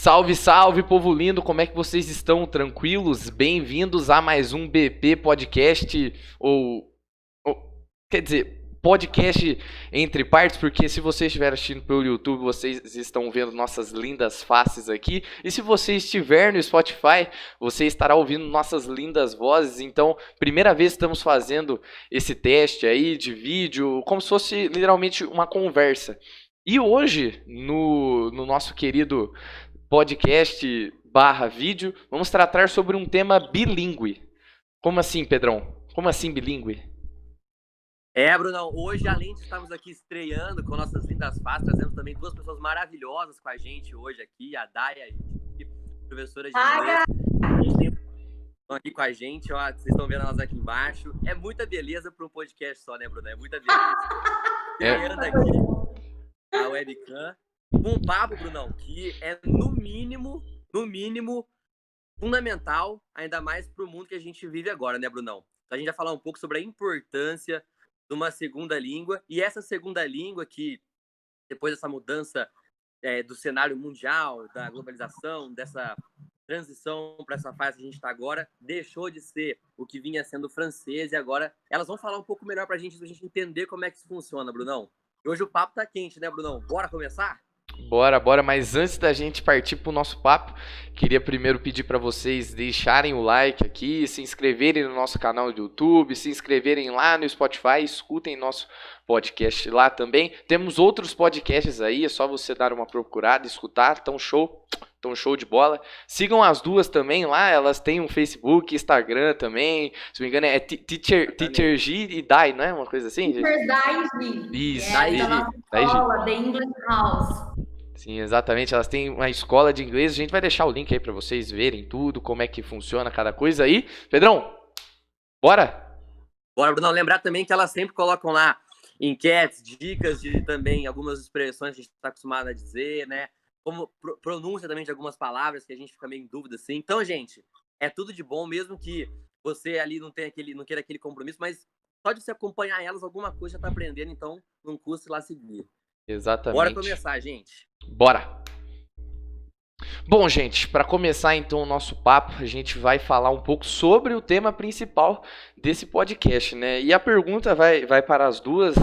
Salve, salve, povo lindo, como é que vocês estão? Tranquilos? Bem-vindos a mais um BP Podcast, quer dizer, podcast entre partes, porque se vocês estiverem assistindo pelo YouTube, vocês estão vendo nossas lindas faces aqui, e se você estiver no Spotify, você estará ouvindo nossas lindas vozes. Então, primeira vez que estamos fazendo esse teste aí de vídeo, como se fosse literalmente uma conversa. E hoje, no nosso querido podcast barra vídeo, vamos tratar sobre um tema bilíngue. Como assim, Pedrão? Como assim bilíngue? Brunão, hoje além de estarmos aqui estreando com nossas lindas faces, trazemos também duas pessoas maravilhosas com a gente hoje aqui, a Daya e a professora de inglês. A gente tem aqui com a gente, ó, vocês estão vendo elas aqui embaixo. É muita beleza para um podcast só, né, Bruno? É muita beleza. Estreando aqui a webcam. Um papo, Brunão, que é no mínimo, fundamental, ainda mais para o mundo que a gente vive agora, né, Brunão? A gente vai falar um pouco sobre a importância de uma segunda língua, e essa segunda língua que, depois dessa mudança do cenário mundial, da globalização, dessa transição para essa fase que a gente está agora, deixou de ser o que vinha sendo francês, e agora elas vão falar um pouco melhor para a gente entender como é que isso funciona, Brunão. E hoje o papo tá quente, né, Brunão? Bora começar? Bora, mas antes da gente partir pro nosso papo, queria primeiro pedir para vocês deixarem o like aqui, se inscreverem no nosso canal do YouTube, se inscreverem lá no Spotify, escutem nosso podcast lá também. Temos outros podcasts aí, é só você dar uma procurada, escutar, tão show de bola. Sigam as duas também lá, elas têm um Facebook, Instagram também, se não me engano é Teacher G e Dai, não é uma coisa assim? Teacher Dai G. Isso, da nossa escola, The English House. Sim, exatamente. Elas têm uma escola de inglês. A gente vai deixar o link aí para vocês verem tudo, como é que funciona cada coisa aí. Pedrão, bora? Bora, Bruno. Lembrar também que elas sempre colocam lá enquetes, dicas de também algumas expressões que a gente está acostumado a dizer, né? Como pronúncia também de algumas palavras que a gente fica meio em dúvida, assim. Então, gente, é tudo de bom, mesmo que você ali não queira aquele compromisso, mas só de você acompanhar elas, alguma coisa já tá aprendendo, então não custa ir lá seguir. Exatamente. Bora começar, gente. Bora! Bom, gente, para começar então o nosso papo, a gente vai falar um pouco sobre o tema principal desse podcast, né? E a pergunta vai para as duas.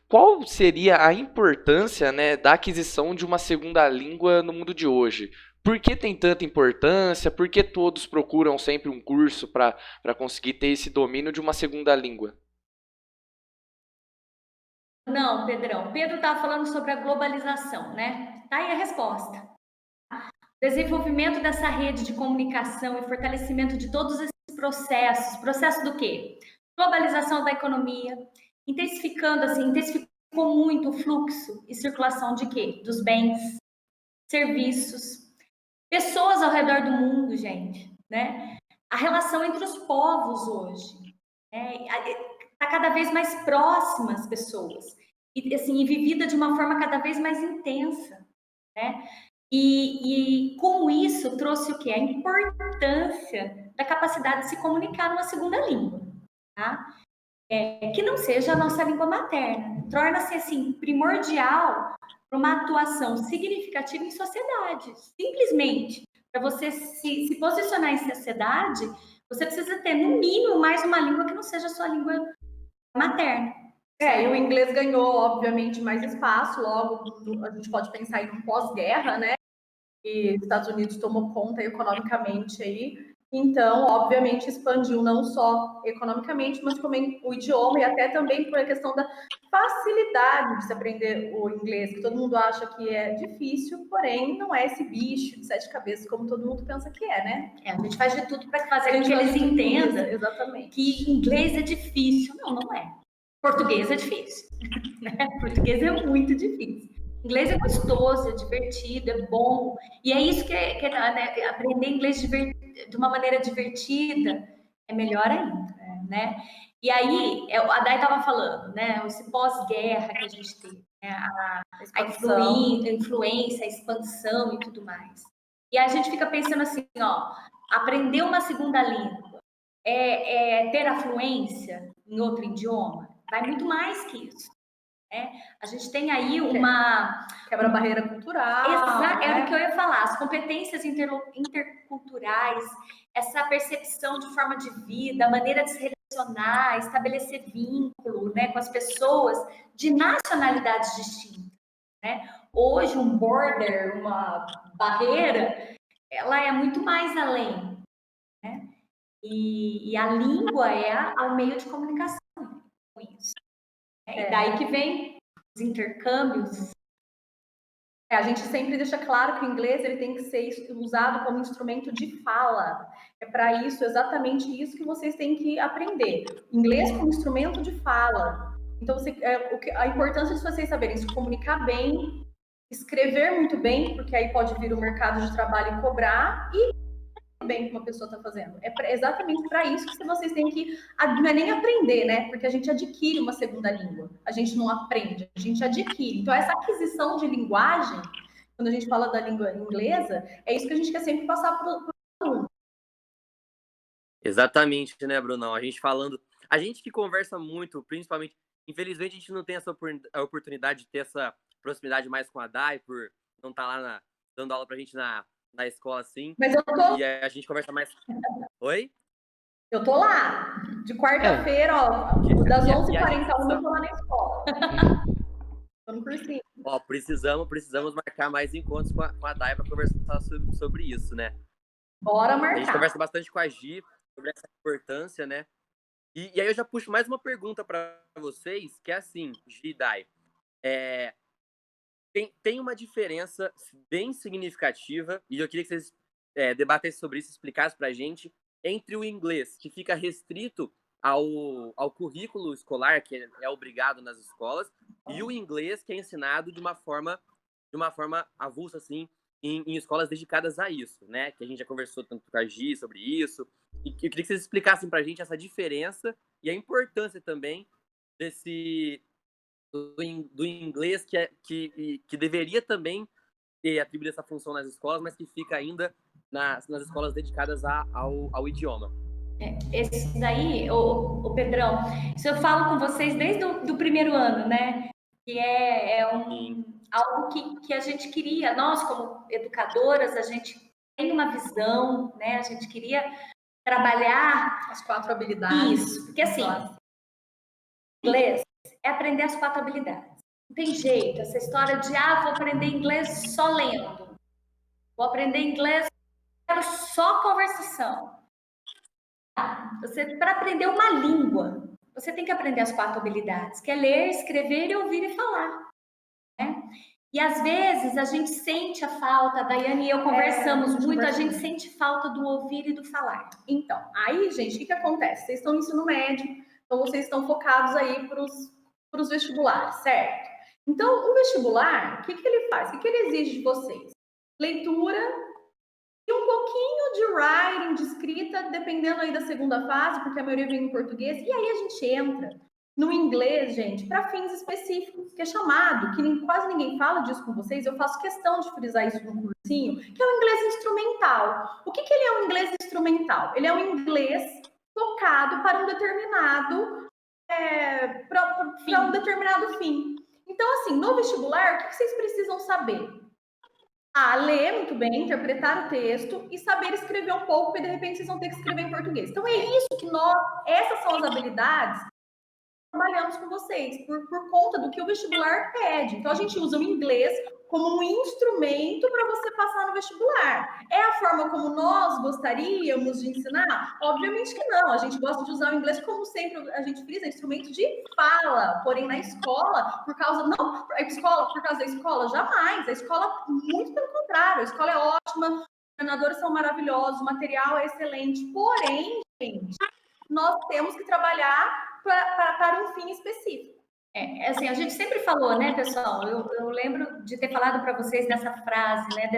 Qual seria a importância, né, da aquisição de uma segunda língua no mundo de hoje? Por que tem tanta importância? Por que todos procuram sempre um curso para conseguir ter esse domínio de uma segunda língua? Não, Pedrão. Pedro estava falando sobre a globalização, né? Tá aí a resposta. Desenvolvimento dessa rede de comunicação e fortalecimento de todos esses processos. Processo do quê? Globalização da economia, intensificou muito o fluxo e circulação de quê? Dos bens, serviços, pessoas ao redor do mundo, gente, né? A relação entre os povos hoje, né? Está cada vez mais próxima às pessoas e assim, vivida de uma forma cada vez mais intensa, né? E com isso trouxe o quê? A importância da capacidade de se comunicar numa segunda língua, tá? Que não seja a nossa língua materna. Torna-se assim primordial para uma atuação significativa em sociedade. Simplesmente, para você se posicionar em sociedade, você precisa ter, no mínimo, mais uma língua que não seja a sua língua materna. E o inglês ganhou, obviamente, mais espaço. Logo, a gente pode pensar em um pós-guerra, né? E os Estados Unidos tomou conta economicamente aí. Então, obviamente, expandiu não só economicamente, mas também o idioma e até também por a questão da facilidade de se aprender o inglês, que todo mundo acha que é difícil, porém não é esse bicho de 7 cabeças como todo mundo pensa que é, né? A gente faz de tudo para fazer com que eles entendam exatamente que inglês é difícil. Não é. Português é difícil. Português é muito difícil. Inglês é gostoso, é divertido, é bom. E é isso né? Aprender inglês de uma maneira divertida é melhor ainda, né? E aí, a Day estava falando, né? Esse pós-guerra que a gente teve, né? A influência, a expansão e tudo mais. E a gente fica pensando assim, ó, aprender uma segunda língua é ter a fluência em outro idioma? Vai muito mais que isso. né? A gente tem aí uma... Quebra barreira cultural. Era né? o que eu ia falar, as competências interculturais, essa percepção de forma de vida, a maneira de se relacionar, estabelecer vínculo, né, com as pessoas de nacionalidades distintas, né? Hoje, um border, uma barreira, ela é muito mais além, né? E a língua é o meio de comunicação com isso. Né? E daí que vem os intercâmbios. A gente sempre deixa claro que o inglês ele tem que ser usado como instrumento de fala. É para isso, exatamente isso que vocês têm que aprender. Inglês como instrumento de fala. Então, a importância de vocês saberem se comunicar bem, escrever muito bem, porque aí pode vir o mercado de trabalho e cobrar, e bem que uma pessoa está fazendo. Exatamente para isso que vocês têm que, não é nem aprender, né? Porque a gente adquire uma segunda língua. A gente não aprende, a gente adquire. Então, essa aquisição de linguagem, quando a gente fala da língua inglesa, é isso que a gente quer sempre passar para o aluno. Exatamente, né, Brunão? A gente que conversa muito, principalmente, infelizmente a gente não tem a oportunidade de ter essa proximidade mais com a Dai, por não estar lá dando aula pra gente na escola assim. Mas eu tô... E a gente conversa mais. Oi? Eu tô lá, de quarta-feira, ó, das 11h40 eu tô lá na escola. Tô no cursinho. Ó, precisamos marcar mais encontros com a Dai para conversar sobre isso, né? Bora marcar. A gente conversa bastante com a Gi sobre essa importância, né? E aí eu já puxo mais uma pergunta para vocês, que é assim, Gi e Dai. Tem uma diferença bem significativa, e eu queria que vocês debatessem sobre isso, explicassem para a gente, entre o inglês, que fica restrito ao currículo escolar, que é obrigado nas escolas, e o inglês, que é ensinado de uma forma avulsa, assim, em escolas dedicadas a isso, né? Que a gente já conversou tanto com a Gi sobre isso. E eu queria que vocês explicassem para a gente essa diferença e a importância também do inglês que deveria também ter atribuído essa função nas escolas, mas que fica ainda nas escolas dedicadas ao idioma. Esse daí, o Pedrão, isso eu falo com vocês desde o primeiro ano, né? Que algo que a gente queria, nós como educadoras, a gente tem uma visão, né? A gente queria trabalhar as 4 habilidades. Isso, porque assim, inglês é aprender as 4 habilidades. Não tem jeito, essa história de vou aprender inglês só lendo, vou aprender inglês só conversação. Para aprender uma língua, você tem que aprender as 4 habilidades, que é ler, escrever, ouvir e falar. Né? E às vezes a gente sente a falta, a Daiane e eu conversamos muito, a gente sente falta do ouvir e do falar. Então, aí, gente, o que acontece? Vocês estão no ensino médio, então vocês estão focados aí para os vestibulares, certo? Então, o vestibular, o que ele faz? O que ele exige de vocês? Leitura e um pouquinho de writing, de escrita, dependendo aí da segunda fase, porque a maioria vem em português, e aí a gente entra no inglês, gente, para fins específicos, que é chamado, que quase ninguém fala disso com vocês, eu faço questão de frisar isso no cursinho, que é o inglês instrumental. O que ele é um inglês instrumental? Ele é um inglês focado para um determinado para um determinado fim. Então, assim, no vestibular, o que vocês precisam saber? Ler muito bem, interpretar o texto e saber escrever um pouco, e de repente vocês vão ter que escrever em português. Então, é isso que essas são as habilidades que trabalhamos com vocês, por conta do que o vestibular pede. Então, a gente usa o inglês como um instrumento para você passar no vestibular. É a forma como nós gostaríamos de ensinar? Obviamente que não. A gente gosta de usar o inglês, como sempre a gente frisa, instrumento de fala. Porém, na escola, por causa da escola, jamais. A escola, muito pelo contrário. A escola é ótima, os treinadores são maravilhosos, o material é excelente. Porém, gente, nós temos que trabalhar para um fim específico. Assim, a gente sempre falou, né, pessoal? Eu lembro de ter falado para vocês dessa frase, né,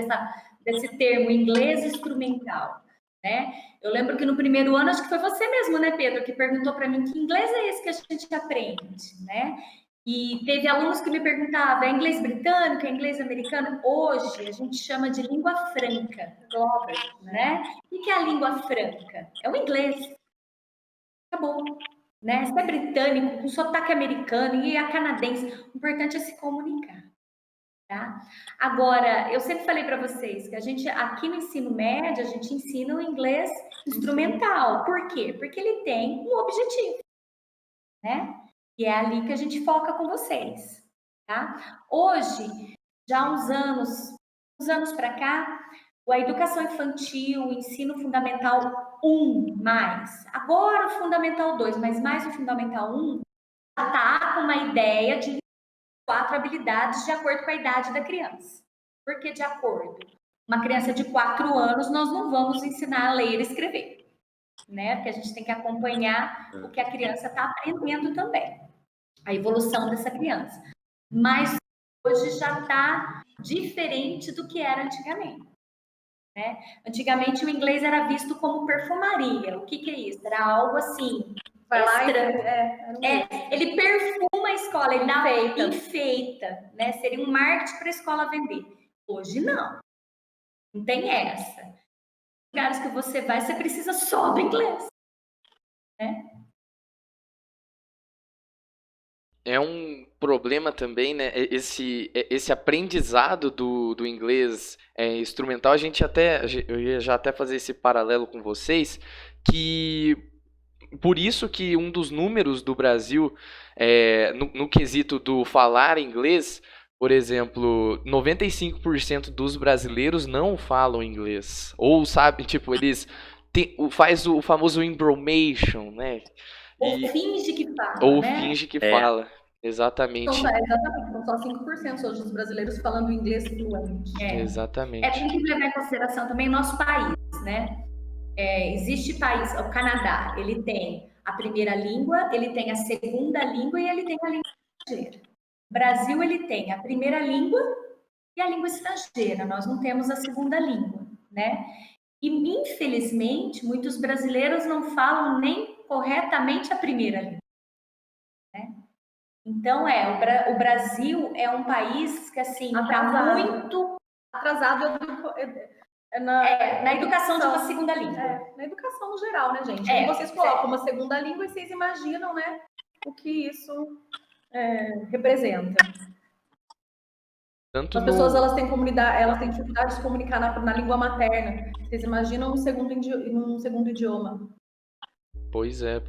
desse termo, inglês instrumental, né? Eu lembro que no primeiro ano, acho que foi você mesmo, né, Pedro, que perguntou para mim que inglês é esse que a gente aprende, né? E teve alunos que me perguntavam, é inglês britânico, é inglês americano? Hoje, a gente chama de língua franca, né? O que é a língua franca? É o inglês. Acabou. né? Se é britânico, com sotaque americano e a canadense, o importante é se comunicar, tá? Agora, eu sempre falei para vocês que a gente, aqui no ensino médio, a gente ensina o inglês instrumental. Por quê? Porque ele tem um objetivo, né? E é ali que a gente foca com vocês, tá? Hoje, já há uns anos para cá, a educação infantil, o ensino fundamental 1 mais, agora o fundamental 2, mas mais o fundamental 1, já está com uma ideia de 4 habilidades de acordo com a idade da criança. Por que de acordo? Uma criança de 4 anos, nós não vamos ensinar a ler e escrever, né? Porque a gente tem que acompanhar o que a criança está aprendendo também, a evolução dessa criança. Mas hoje já está diferente do que era antigamente, né? Antigamente o inglês era visto como perfumaria. O que que é isso? Era algo assim, Vai lá e ele perfuma a escola, ele dá enfeita, né? Seria um marketing para a escola vender. Hoje não. Não tem essa. Os lugares que você vai, você precisa só do inglês, né? É um problema também, né? Esse aprendizado do inglês instrumental, eu ia já até fazer esse paralelo com vocês, que por isso que um dos números do Brasil no quesito do falar inglês, por exemplo, 95% dos brasileiros não falam inglês. Ou sabe, tipo, eles faz o famoso embromation, né? Ou finge que fala, Ou né? finge que fala. Exatamente. Exatamente, são só 5% hoje dos brasileiros falando inglês fluente. Exatamente. Tem que levar em consideração também nosso país, né? Existe país, o Canadá, ele tem a primeira língua, ele tem a segunda língua e ele tem a língua estrangeira. O Brasil, ele tem a primeira língua e a língua estrangeira, nós não temos a segunda língua, né? E, infelizmente, muitos brasileiros não falam nem corretamente a primeira língua, né? Então, o Brasil é um país que, assim, está muito atrasado na educação de uma segunda língua. Na educação no geral, né, gente? Quando vocês colocam uma segunda língua e vocês imaginam, né, o que isso representa. As pessoas elas têm dificuldade de se comunicar na língua materna. Vocês imaginam num segundo idioma? Pois é.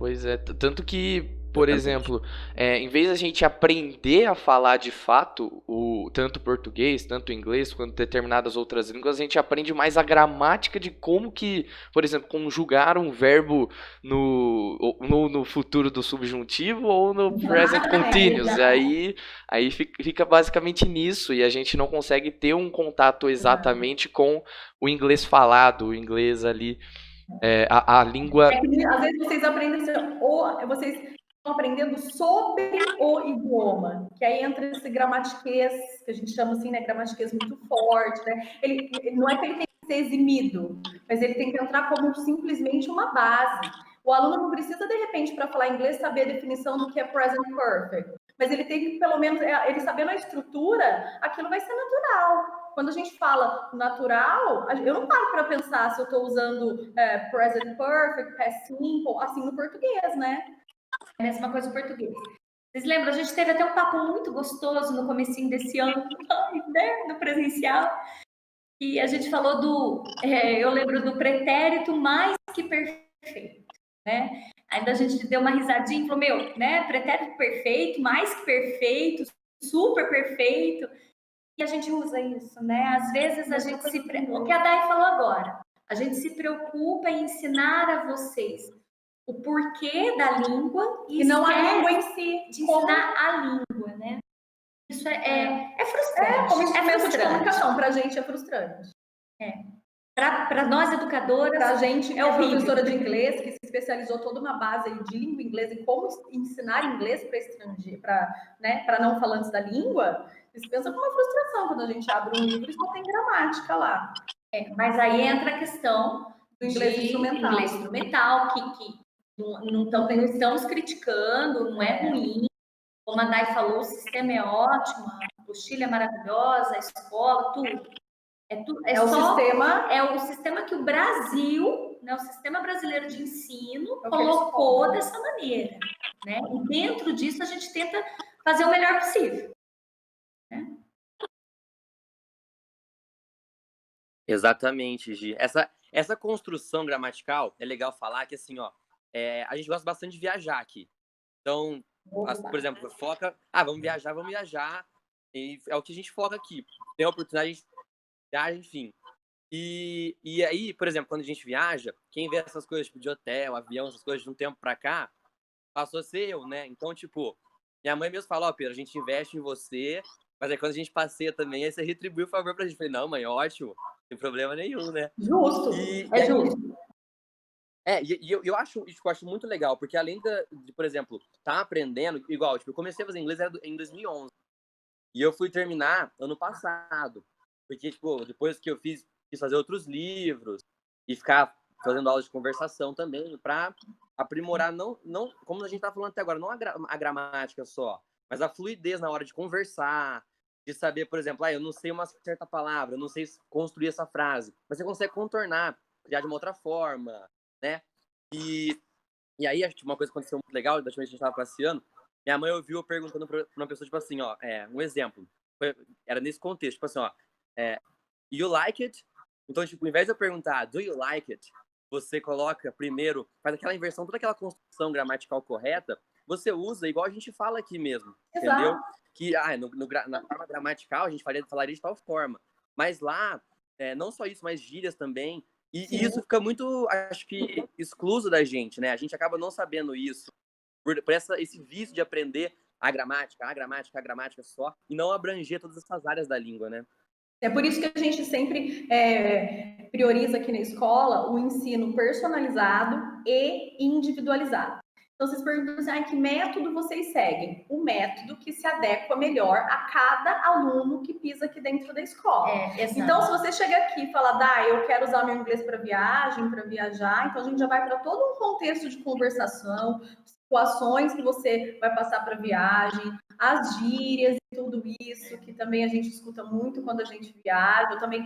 Tanto que, por exemplo, em vez da gente aprender a falar de fato tanto português, tanto inglês, quanto determinadas outras línguas, a gente aprende mais a gramática de como que, por exemplo, conjugar um verbo no futuro do subjuntivo ou no present continuous. Aí fica basicamente nisso e a gente não consegue ter um contato exatamente com o inglês falado, o inglês ali. A língua. Às vezes vocês aprendem vocês estão aprendendo sobre o idioma, que aí entra esse gramatiquês, que a gente chama assim, né? Gramatiquês muito forte, né? Ele não é que ele tem que ser eximido, mas ele tem que entrar como simplesmente uma base. O aluno não precisa, de repente, para falar inglês, saber a definição do que é present perfect, mas ele tem que, pelo menos, ele sabendo a estrutura, aquilo vai ser natural. Quando a gente fala natural, eu não paro para pensar se eu estou usando present perfect, past simple, assim no português, né? É a mesma coisa no português. Vocês lembram? A gente teve até um papo muito gostoso no comecinho desse ano, né? No presencial. E a gente falou eu lembro do pretérito mais que perfeito, né? Ainda a gente deu uma risadinha e falou, né? Pretérito perfeito, mais que perfeito, super perfeito. E a gente usa isso, né? Às vezes a gente o que a Dai falou agora, a gente se preocupa em ensinar a vocês o porquê da língua e não a língua em si, de ensinar a língua, né? Isso é frustrante. Como instrumento de comunicação, pra gente é frustrante. Para nós educadoras, pra gente que é professora de inglês, que se especializou toda uma base de língua inglesa e como ensinar inglês para estrangeiro, para não falantes da língua, vocês pensam como uma frustração quando a gente abre um livro e só tem gramática lá. Mas aí entra a questão do inglês instrumental, que não estamos criticando, não é ruim. Como a Dai falou, o sistema é ótimo, a apostila é maravilhosa, a escola, tudo. É o sistema. É o sistema que o Brasil, né, o sistema brasileiro de ensino É o que eles colocou cobram. dessa maneira, né? E dentro disso a gente tenta fazer o melhor possível. Exatamente, Gi. Essa construção gramatical é legal falar que, assim, ó, a gente gosta bastante de viajar aqui. Então, por exemplo, foca, vamos viajar, e é o que a gente foca aqui. Tem a oportunidade de viajar, enfim. E aí, por exemplo, quando a gente viaja, quem vê essas coisas, tipo, de hotel, avião, essas coisas de um tempo pra cá, passou a ser eu, né? Então, tipo, minha mãe mesmo fala, ó, Pedro, a gente investe em você, mas aí quando a gente passeia também, aí você retribui o favor pra gente. Eu falei, não, mãe, ótimo, não tem problema nenhum, né? Justo. E É aí, justo. eu acho isso que eu acho muito legal, porque além de, por exemplo, tá aprendendo, igual, tipo, eu comecei a fazer inglês em 2011, e eu fui terminar ano passado, porque, tipo, depois que eu quis fazer outros livros, e ficar fazendo aulas de conversação também, pra aprimorar, não como a gente tá falando até agora, não a gramática só, mas a fluidez na hora de conversar, de saber, por exemplo, eu não sei uma certa palavra, eu não sei construir essa frase, mas você consegue contornar, criar de uma outra forma, né? E aí, acho que uma coisa que aconteceu muito legal, da última vez que a gente tava passeando, minha mãe ouviu eu perguntando pra uma pessoa, tipo assim, ó, um exemplo. Era nesse contexto, tipo assim, ó, you like it? Então, tipo, ao invés de eu perguntar, do you like it? Você coloca primeiro, faz aquela inversão, toda aquela construção gramatical correta, você usa igual a gente fala aqui mesmo, entendeu? Exato. Que, na forma gramatical, a gente falaria de tal forma. Mas lá, não só isso, mas gírias também. E isso fica muito, acho que, excluso da gente, né? A gente acaba não sabendo isso por esse vício de aprender a gramática só, e não abranger todas essas áreas da língua, né? É por isso que a gente sempre prioriza aqui na escola o ensino personalizado e individualizado. Então, vocês perguntam assim, que método vocês seguem? O método que se adequa melhor a cada aluno que pisa aqui dentro da escola. Então, se você chega aqui e fala, eu quero usar meu inglês para viagem, para viajar, então a gente já vai para todo um contexto de conversação, situações que você vai passar para viagem, as gírias e tudo isso, que também a gente escuta muito quando a gente viaja. Eu também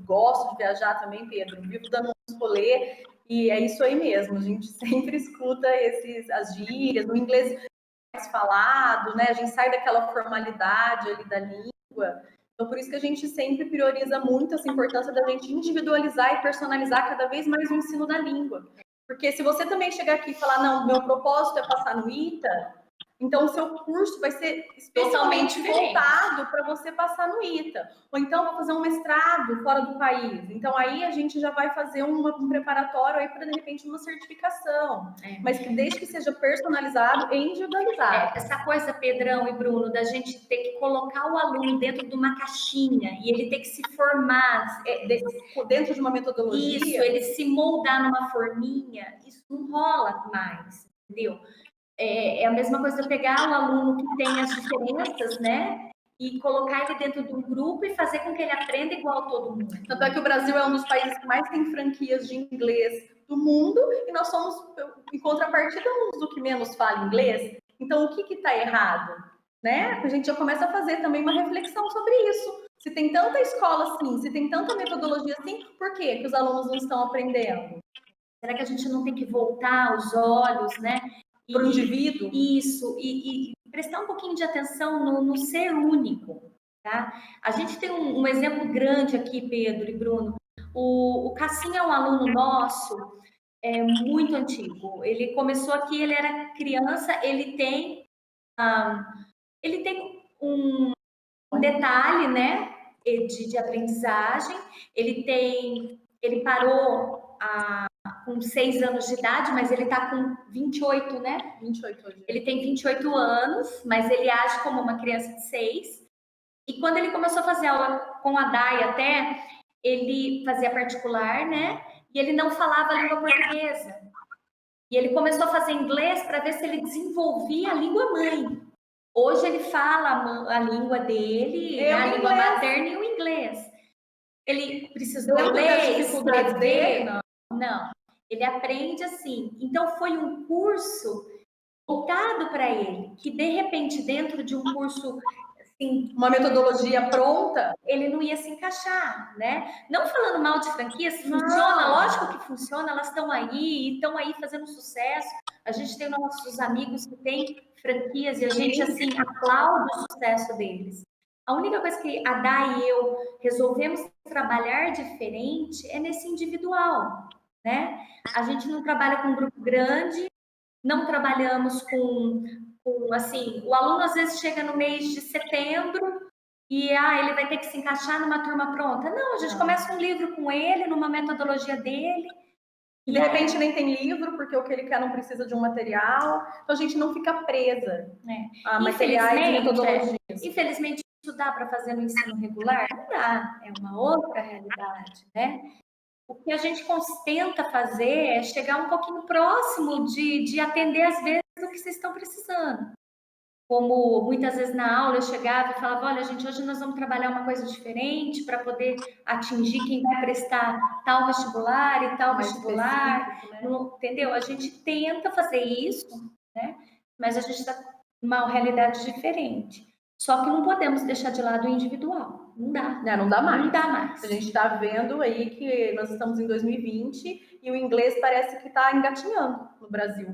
gosto de viajar também, Pedro, vivo dando uns rolê, e é isso aí mesmo, a gente sempre escuta as gírias, no inglês mais falado, né? A gente sai daquela formalidade ali da língua. Então, por isso que a gente sempre prioriza muito essa importância da gente individualizar e personalizar cada vez mais o ensino da língua. Porque se você também chegar aqui e falar, não, meu propósito é passar no ITA, então o seu curso vai ser especialmente voltado para você passar no ITA. Ou então vou fazer um mestrado fora do país. Então aí a gente já vai fazer um preparatório aí para de repente uma certificação. Mas que desde que seja personalizado e individualizado. Essa coisa, Pedrão e Bruno, da gente ter que colocar o aluno dentro de uma caixinha e ele ter que se formar dentro de uma metodologia. Isso, ele se moldar numa forminha, isso não rola mais, entendeu? É a mesma coisa de pegar o aluno que tem as diferenças, né? E colocar ele dentro de um grupo e fazer com que ele aprenda igual a todo mundo. Tanto é que o Brasil é um dos países que mais tem franquias de inglês do mundo e nós somos, em contrapartida, um dos que menos fala inglês. Então, o que está errado? Né? A gente já começa a fazer também uma reflexão sobre isso. Se tem tanta escola assim, se tem tanta metodologia assim, por que os alunos não estão aprendendo? Será que a gente não tem que voltar os olhos, né? Para o indivíduo? Isso, e prestar um pouquinho de atenção no ser único, tá? A gente tem um exemplo grande aqui, Pedro e Bruno. O Cassim é um aluno nosso, muito antigo. Ele começou aqui, ele era criança, ele tem um detalhe, né, de aprendizagem. Ele parou com 6 anos de idade, mas ele está com 28, né? 28 hoje. Ele tem 28 anos, mas ele age como uma criança de 6. E quando ele começou a fazer aula com a Dai até, ele fazia particular, né? E ele não falava a língua portuguesa. E ele começou a fazer inglês para ver se ele desenvolvia a língua mãe. Hoje ele fala a língua dele, a língua materna e o inglês. Ele precisou ler, escrever? Não. Ele aprende assim. Então, foi um curso voltado para ele, que de repente, dentro de um curso assim, uma metodologia pronta, ele não ia se encaixar, né? Não falando mal de franquias, Não. funciona, lógico que funciona, elas estão aí e estão aí fazendo sucesso. A gente tem nossos amigos que têm franquias e a gente, assim, aplaude o sucesso deles. A única coisa que a Dai e eu resolvemos trabalhar diferente é nesse individual, né? A gente não trabalha com um grupo grande, não trabalhamos com assim, o aluno às vezes chega no mês de setembro e ele vai ter que se encaixar numa turma pronta. Não, a gente começa um livro com ele, numa metodologia dele. E de repente nem tem livro, porque o que ele quer não precisa de um material. Então a gente não fica presa a materiais e metodologias. Infelizmente, isso dá para fazer no ensino regular? Não dá, é uma outra realidade, né? O que a gente tenta fazer é chegar um pouquinho próximo de atender, às vezes, o que vocês estão precisando. Como muitas vezes na aula eu chegava e falava, olha, gente, hoje nós vamos trabalhar uma coisa diferente para poder atingir quem vai prestar tal vestibular e tal vestibular, né? Entendeu? A gente tenta fazer isso, né? Mas a gente está numa realidade diferente. Só que não podemos deixar de lado o individual. Não dá. Não dá mais. Não dá mais. A gente está vendo aí que nós estamos em 2020 e o inglês parece que está engatinhando no Brasil.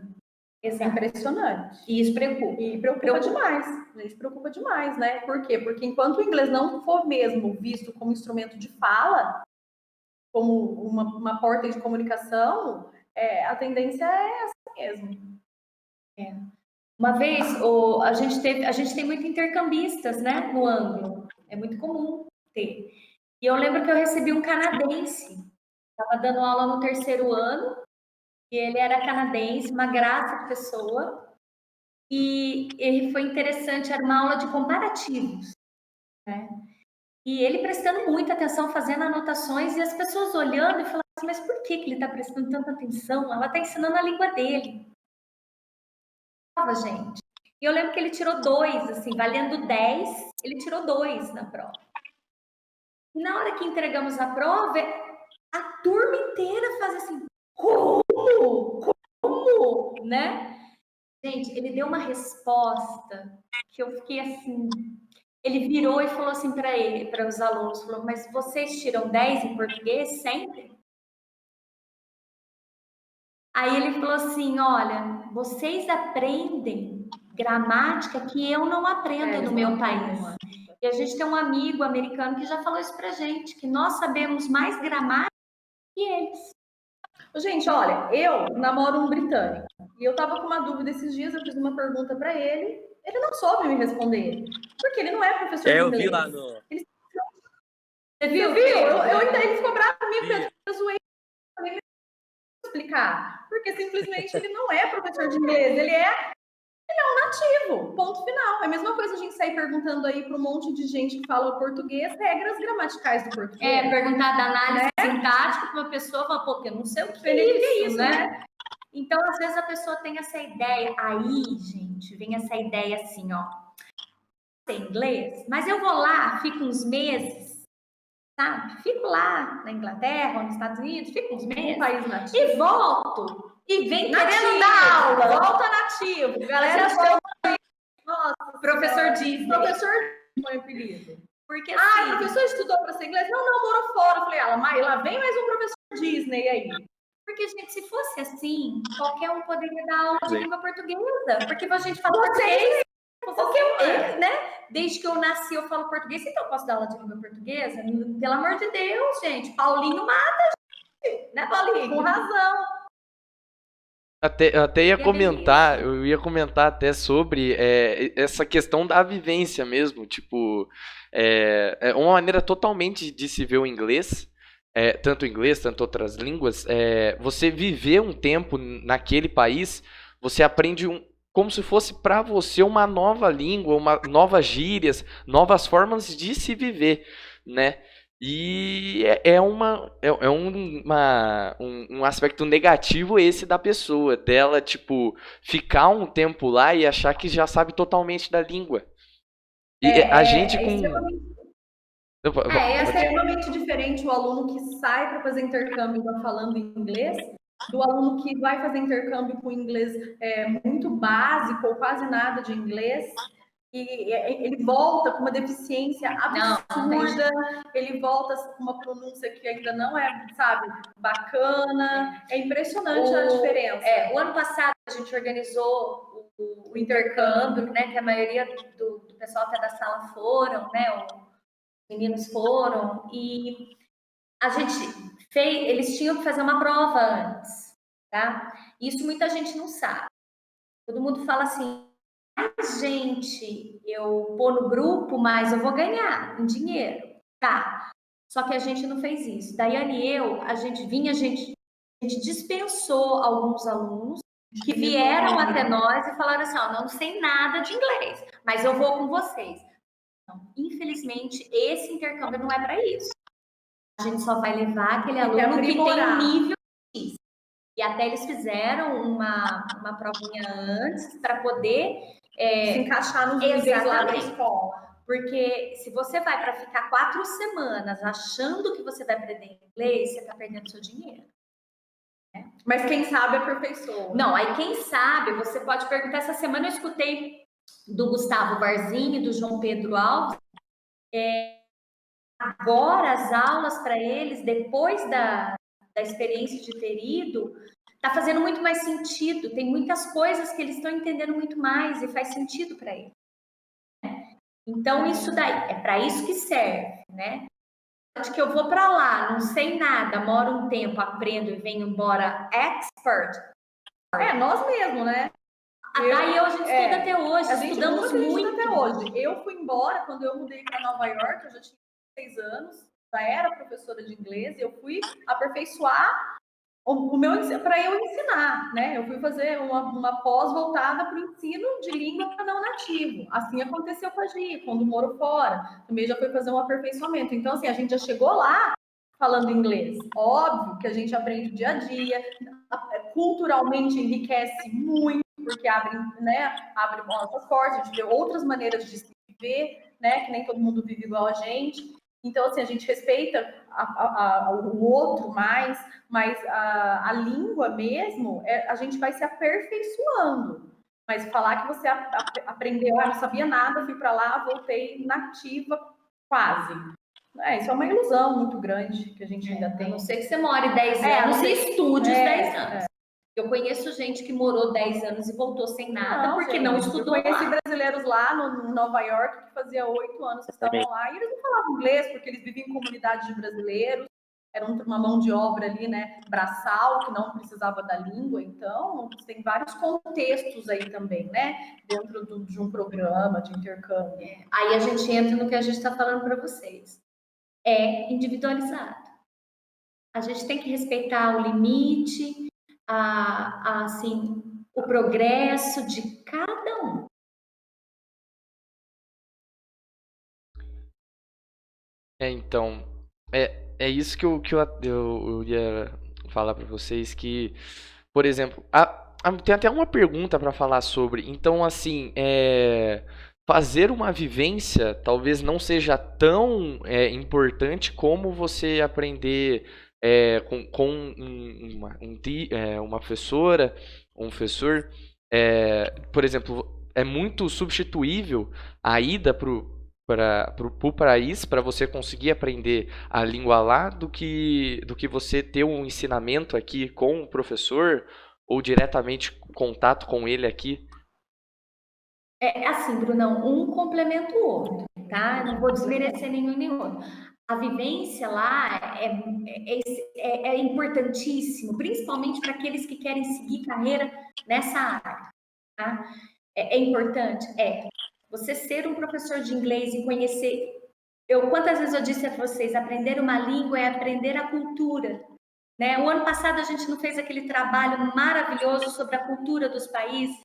Exato. É impressionante. E isso preocupa. E preocupa demais. A gente preocupa demais, né? Por quê? Porque enquanto o inglês não for mesmo visto como instrumento de fala, como uma porta de comunicação, a tendência é essa mesmo. Uma vez, a gente tem muito intercambistas, né, no ângulo. É muito comum ter. E eu lembro que eu recebi um canadense. Estava dando aula no 3º ano. E ele era canadense, uma graça de pessoa. E ele foi interessante, era uma aula de comparativos, né? E ele prestando muita atenção, fazendo anotações, e as pessoas olhando e falando assim, mas por que ele está prestando tanta atenção? Ela está ensinando a língua dele. Gente. E eu lembro que ele tirou 2, assim, valendo 10, ele tirou 2 na prova. E na hora que entregamos a prova, a turma inteira faz assim, como? Né? Gente, ele deu uma resposta que eu fiquei assim. Ele virou e falou assim para os alunos, falou, mas vocês tiram 10 em português sempre? Aí ele falou assim, olha, vocês aprendem gramática que eu não aprendo no meu país. E a gente tem um amigo americano que já falou isso pra gente, que nós sabemos mais gramática que eles. Gente, olha, eu namoro um britânico e eu tava com uma dúvida esses dias, eu fiz uma pergunta para ele não soube me responder, porque ele não é professor de inglês. Eu vi lá no... Você viu? Ele ficou bravo comigo, porque eu zoei, eu nem me explicar, porque simplesmente ele não é professor de inglês, ele é um nativo, ponto final. É a mesma coisa a gente sair perguntando aí para um monte de gente que fala português, regras gramaticais do português. Perguntar da análise sintática para uma pessoa, fala, pô, eu não sei o que é isso, né? Então, às vezes a pessoa tem essa ideia. Aí, gente, vem essa ideia assim, ó. Tem inglês, mas eu vou lá, fico uns meses, sabe? Fico lá na Inglaterra ou nos Estados Unidos, fico uns meses. País nativo. E volto. E vem querendo dar aula. Volta nativo. Galera, nossa, professor Disney. Professor foi apelido. Porque assim, o professor estudou para ser inglês? Não, morou fora. Eu falei, lá vem mais um professor Disney aí. Porque, gente, se fosse assim, qualquer um poderia dar aula de língua portuguesa. Porque a gente fala português. Né? Desde que eu nasci, eu falo português, então eu posso dar aula de língua portuguesa? Pelo amor de Deus, gente. Paulinho mata, gente. Né, Paulinho? Com razão. Até ia comentar, eu ia comentar até sobre essa questão da vivência mesmo, tipo, é uma maneira totalmente de se ver o inglês, tanto o inglês, tanto outras línguas, você viver um tempo naquele país, você aprende como se fosse para você uma nova língua, novas gírias, novas formas de se viver, né? E um aspecto negativo esse da pessoa, dela, tipo, ficar um tempo lá e achar que já sabe totalmente da língua. E a gente É extremamente diferente o aluno que sai para fazer intercâmbio falando inglês, do aluno que vai fazer intercâmbio com inglês muito básico ou quase nada de inglês. e ele volta com uma deficiência absurda, ele volta com uma pronúncia que ainda não é, sabe, bacana. É impressionante a diferença. O ano passado a gente organizou o intercâmbio, né, que a maioria do pessoal até da sala foram, né, os meninos foram, e a gente fez, eles tinham que fazer uma prova antes, tá? Isso muita gente não sabe. Todo mundo fala assim, gente, eu pôr no grupo, mas eu vou ganhar em dinheiro. Tá. Só que a gente não fez isso. Daiane e eu, a gente dispensou alguns alunos que vieram até nós e falaram assim, ó, não sei nada de inglês, mas eu vou com vocês. Então, infelizmente, esse intercâmbio não é para isso. A gente só vai levar aquele aluno que tem um nível X. E até eles fizeram uma provinha antes para poder se encaixar nos níveis lá da escola. Porque se você vai para ficar 4 semanas achando que você vai aprender inglês, você está perdendo seu dinheiro. Né? Mas quem sabe aperfeiçoa. Não, aí quem sabe, você pode perguntar. Essa semana eu escutei do Gustavo Barzinho e do João Pedro Alves. Agora as aulas para eles, depois da experiência de ter ido, está fazendo muito mais sentido. Tem muitas coisas que eles estão entendendo muito mais e faz sentido para eles. Então, isso daí, é para isso que serve, né? Acho que eu vou para lá, não sei nada, moro um tempo, aprendo e venho embora expert. Nós mesmos, né? Daí a gente estuda até hoje, estudamos muito. Até hoje. Eu fui embora, quando eu mudei para Nova York, eu já tinha 6 anos, já era professora de inglês, eu fui aperfeiçoar o meu para eu ensinar, né? Eu fui fazer uma pós voltada para o ensino de língua para não nativo. Assim aconteceu com a Gi, quando morou fora. Também já foi fazer um aperfeiçoamento. Então, assim, a gente já chegou lá falando inglês. Óbvio que a gente aprende o dia a dia, culturalmente enriquece muito, porque abre nossas portas, a gente vê outras maneiras de se viver, né? Que nem todo mundo vive igual a gente. Então, assim, a gente respeita o outro mais, mas a língua mesmo, a gente vai se aperfeiçoando. Mas falar que você aprendeu, não sabia nada, fui para lá, voltei nativa quase. Isso é uma ilusão muito grande que a gente ainda tem. A não ser que você more 10 anos e estude os 10 anos. Eu conheço gente que morou 10 anos e voltou sem nada, porque não estudou. Eu conheci brasileiros lá no Nova York que fazia 8 anos que estavam lá e eles não falavam inglês porque eles viviam em comunidades de brasileiros. Era uma mão de obra ali, né, braçal, que não precisava da língua. Então, tem vários contextos aí também, né, dentro de um programa de intercâmbio. Aí a gente entra no que a gente está falando para vocês. É individualizado. A gente tem que respeitar o limite, assim, o progresso de cada um. Então, é isso que eu ia falar para vocês, que, por exemplo, tem até uma pergunta para falar sobre. Então, assim, fazer uma vivência talvez não seja tão importante como você aprender com uma professora, um professor. Por exemplo, é muito substituível a ida para o país para você conseguir aprender a língua lá do que você ter um ensinamento aqui com o professor ou diretamente contato com ele aqui. É assim, Brunão, um complementa o outro, tá? Não vou desmerecer nenhum nem outro. A vivência lá é importantíssimo, principalmente para aqueles que querem seguir carreira nessa área, tá? É importante? Você ser um professor de inglês e conhecer... Quantas vezes eu disse a vocês, aprender uma língua é aprender a cultura, né? O ano passado a gente não fez aquele trabalho maravilhoso sobre a cultura dos países,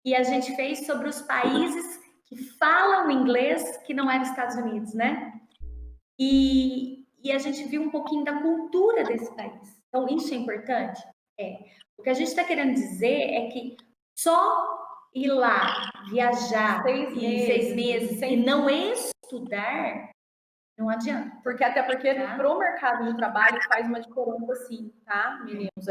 e a gente fez sobre os países que falam inglês, que não é os Estados Unidos, né? E a gente viu um pouquinho da cultura desse país. Então, isso é importante? O que a gente está querendo dizer é que só ir lá, viajar 6 meses e não estudar, não adianta. Até porque para o mercado de trabalho faz uma diferença sim, tá, meninos?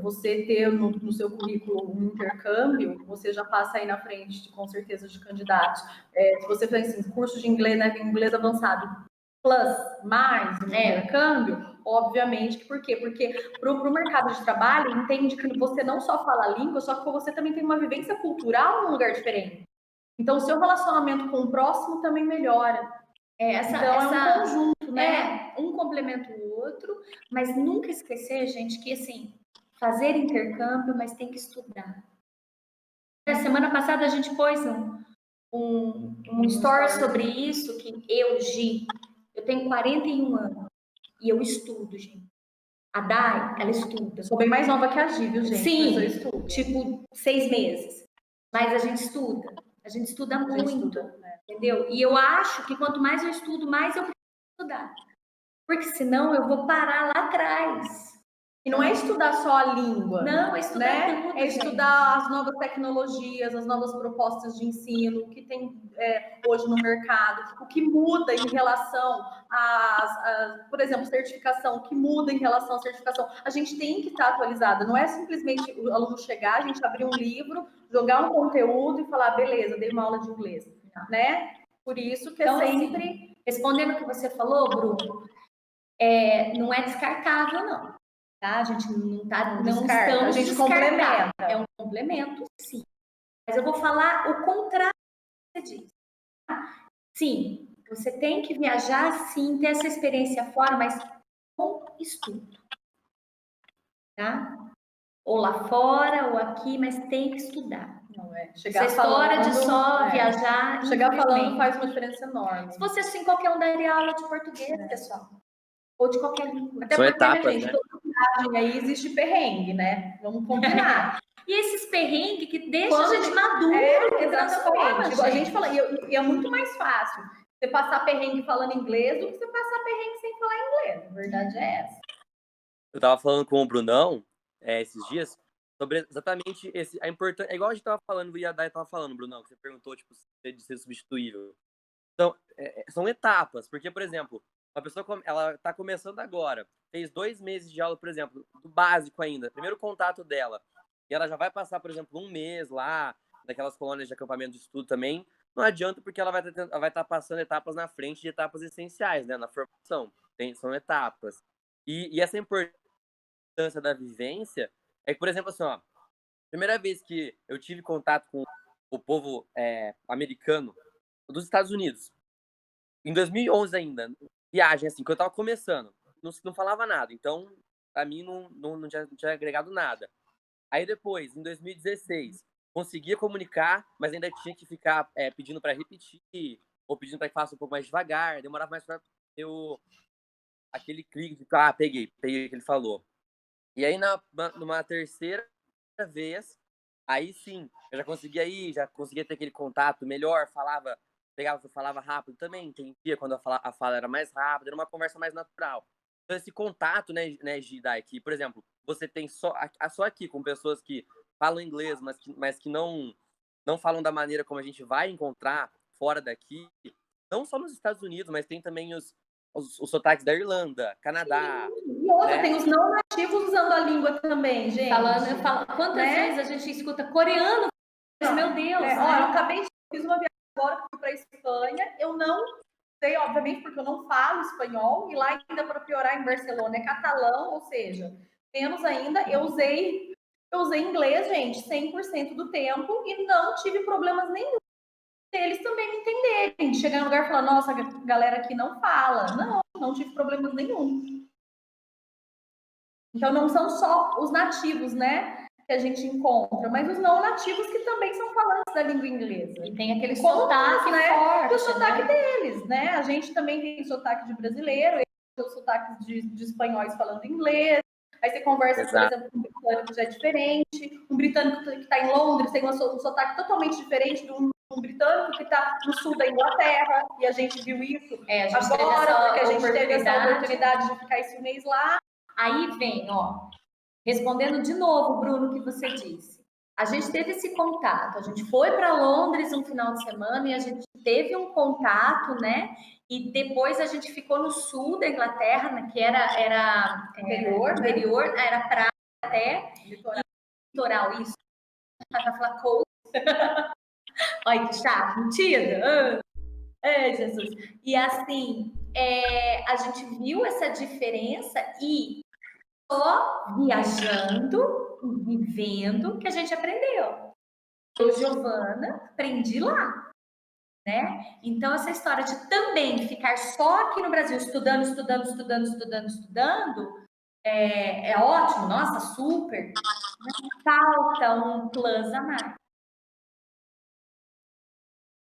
você ter no seu currículo um intercâmbio, você já passa aí na frente, com certeza, de candidatos. Se você fizer assim, curso de inglês, né, inglês avançado, plus, mais um intercâmbio, obviamente, por quê? Porque para o mercado de trabalho, entende que você não só fala a língua, só que você também tem uma vivência cultural num lugar diferente. Então, o seu relacionamento com o próximo também melhora. Então, é um conjunto, né? Um complementa o outro, mas nunca esquecer, gente, que assim, fazer intercâmbio, mas tem que estudar. Na semana passada a gente pôs um story sobre isso, que eu tenho 41 anos e eu estudo, gente. A Dai, ela estuda. Sou bem mais nova que a Gi, viu, gente? Sim, mas eu estudo. tipo 6 meses. Mas a gente estuda. A gente estuda muito, entendeu? E eu acho que quanto mais eu estudo, mais eu preciso estudar. Porque senão eu vou parar lá atrás. E não é estudar só a língua. Não, é estudar né? tudo, É estudar as novas tecnologias, as novas propostas de ensino, o que tem hoje no mercado, o que muda em relação por exemplo, certificação, o que muda em relação à certificação. A gente tem que estar atualizada, não é simplesmente o aluno chegar, a gente abrir um livro, jogar um conteúdo e falar, beleza, dei uma aula de inglês, né? Por isso que então, sempre... Assim, respondendo o que você falou, Bruno, não é descartável, não. Tá? A gente não descarta, a gente complementa. É um complemento, sim. Mas eu vou falar o contrário que você disse. Tá? Sim, você tem que viajar, sim, ter essa experiência fora, mas com estudo. Tá? Ou lá fora, ou aqui, mas tem que estudar. Não Essa história de só viajar... Chegar falando faz uma diferença enorme. Se fosse assim, qualquer um daria aula de português, pessoal. Ou de qualquer língua. Até porque, etapas, gente, toda viagem aí existe perrengue, né? Vamos combinar. E esses perrengues que deixam a gente maduro, que transforma, a gente fala, e é muito mais fácil você passar perrengue falando inglês do que você passar perrengue sem falar inglês. A verdade é essa. Eu tava falando com o Brunão esses dias sobre exatamente a importância. É igual a gente tava falando, e a Dai tava falando, Brunão, que você perguntou, tipo, de ser substituível. Então, são etapas, porque, por exemplo, uma pessoa, ela tá começando agora, fez 2 meses de aula, por exemplo, do básico ainda, primeiro contato dela, e ela já vai passar, por exemplo, 1 mês lá, naquelas colônias de acampamento de estudo também, não adianta porque ela vai estar passando etapas na frente de etapas essenciais, né, na formação, são etapas. E essa importância da vivência é que, por exemplo, assim, ó, primeira vez que eu tive contato com o povo americano dos Estados Unidos, em 2011 ainda, viagem, assim, que eu tava começando, não falava nada, então, pra mim, não tinha agregado nada. Aí depois, em 2016, conseguia comunicar, mas ainda tinha que ficar pedindo pra repetir, ou pedindo pra que faça um pouco mais devagar, demorava mais pra ter aquele clique de, peguei o que ele falou. E aí, numa terceira vez, aí sim, eu já conseguia ter aquele contato melhor, falava rápido também, entendia quando a fala era mais rápida, era uma conversa mais natural. Então, esse contato, né Gida, que, por exemplo, você tem só aqui com pessoas que falam inglês, mas que não falam da maneira como a gente vai encontrar fora daqui, não só nos Estados Unidos, mas tem também os sotaques da Irlanda, Canadá. E outra, tem os não nativos usando a língua também, gente. Quantas vezes a gente escuta coreano? Meu Deus! Né? Eu fiz uma viagem agora que fui para Espanha, eu não sei, obviamente, porque eu não falo espanhol, e lá ainda para piorar em Barcelona é catalão, ou seja, menos ainda, eu usei inglês, gente, 100% do tempo e não tive problemas nenhum. Eles também me entenderem, de chegar no lugar e falar, nossa, a galera aqui não fala. Não tive problemas nenhum. Então, não são só os nativos, né, que a gente encontra, mas os não nativos que também são falantes da língua inglesa. E tem aquele sotaque forte, e o sotaque deles, né? A gente também tem sotaque de brasileiro, eles têm os sotaques de espanhóis falando inglês. Aí você conversa, por exemplo, com um britânico que já é diferente. Um britânico que está em Londres tem um sotaque totalmente diferente de um britânico que está no sul da Inglaterra. E a gente viu isso agora, porque a gente teve essa oportunidade de ficar esse mês lá. Aí vem, respondendo de novo, Bruno, o que você disse. A gente teve esse contato, a gente foi para Londres um final de semana e a gente teve um contato, né? E depois a gente ficou no sul da Inglaterra, né, que era interior, era praia até. Litoral, isso. Vai falar coast. Olha que chato, mentira. É, Jesus. E assim, a gente viu essa diferença e só viajando, vivendo, que a gente aprendeu. Eu, Giovana, aprendi lá, né? Então, essa história de também ficar só aqui no Brasil, estudando, é ótimo, nossa, super. Mas falta um plus a mais.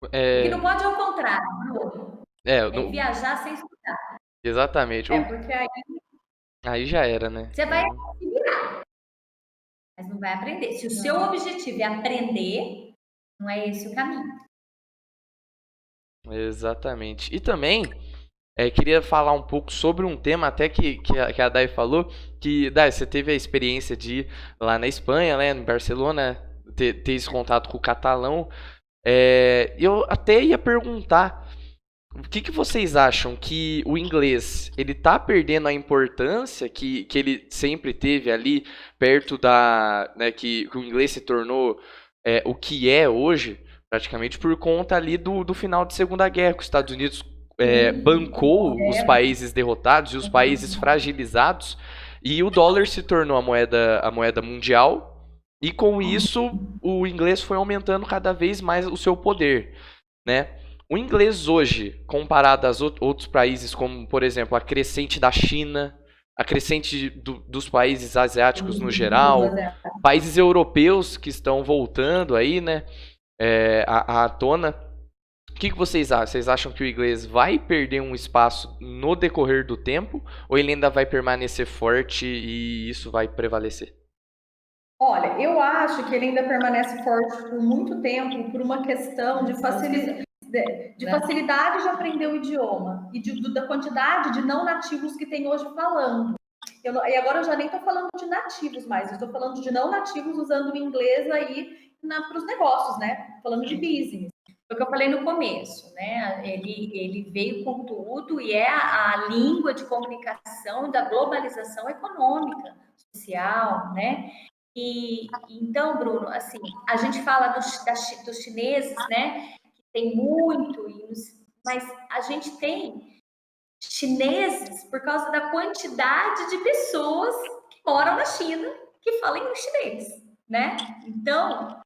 O que não pode é o contrário, Bruno. Viajar sem estudar. Exatamente. Porque Aí já era, né? Você vai se virar, mas não vai aprender. Se o seu objetivo é aprender, não é esse o caminho. Exatamente. E também, queria falar um pouco sobre um tema até que a Dai falou, que, Dai, você teve a experiência de ir lá na Espanha, né, em Barcelona, ter esse contato com o catalão. Eu até ia perguntar, o que vocês acham que o inglês, ele tá perdendo a importância que ele sempre teve ali, perto né, que o inglês se tornou o que é hoje, praticamente por conta ali do final da Segunda Guerra, que os Estados Unidos bancou os países derrotados e os países fragilizados, e o dólar se tornou a moeda mundial, e com isso o inglês foi aumentando cada vez mais o seu poder, né? O inglês hoje, comparado a outros países, como, por exemplo, a crescente da China, a crescente dos países asiáticos no geral, países europeus que estão voltando aí, né, à tona. O que vocês acham? Vocês acham que o inglês vai perder um espaço no decorrer do tempo, ou ele ainda vai permanecer forte e isso vai prevalecer? Olha, eu acho que ele ainda permanece forte por muito tempo por uma questão de facilidade de aprender o idioma e da quantidade de não nativos que tem hoje falando. E agora eu já nem estou falando de nativos mais, eu estou falando de não nativos usando o inglês aí para os negócios, né? Falando de business. Foi o que eu falei no começo, né? Ele veio com tudo e é a língua de comunicação da globalização econômica, social, né? E então, Bruno, assim, a gente fala dos chineses, né? Que tem muito, mas a gente tem chineses por causa da quantidade de pessoas que moram na China que falam chinês, né? Então,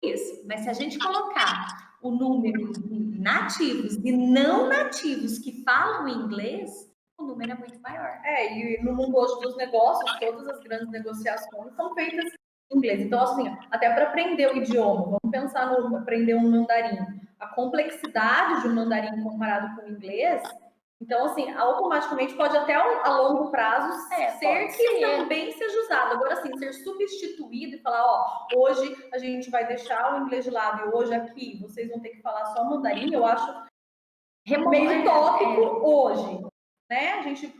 isso. Mas se a gente colocar o número de nativos e não nativos que falam inglês, o número é muito maior. E no mundo hoje dos negócios, todas as grandes negociações são feitas em inglês. Então, assim, até para aprender o idioma, vamos pensar no aprender um mandarim. A complexidade de um mandarim comparado com o inglês, então, assim, automaticamente pode até a longo prazo ser que também seja usado. Agora, assim, ser substituído e falar, hoje a gente vai deixar o inglês de lado e hoje aqui vocês vão ter que falar só mandarim, eu acho meio tópico hoje. Né? A gente,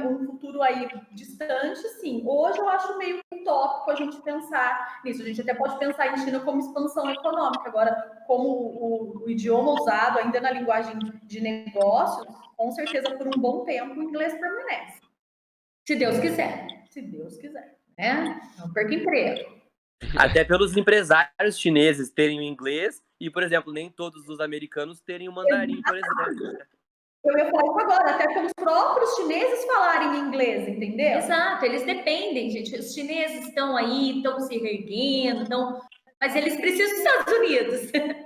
um futuro aí distante, sim. Hoje eu acho meio utópico a gente pensar nisso. A gente até pode pensar em China como expansão econômica. Agora, como o idioma usado ainda na linguagem de negócios, com certeza por um bom tempo o inglês permanece. Se Deus quiser. Se Deus quiser. Né? Não perca emprego. Até pelos empresários chineses terem o inglês e, por exemplo, nem todos os americanos terem o mandarim, por exemplo. Eu ia falar isso agora, até pelos próprios chineses falarem inglês, entendeu? Exato, eles dependem, gente. Os chineses estão aí, estão se reerguendo, mas eles precisam dos Estados Unidos.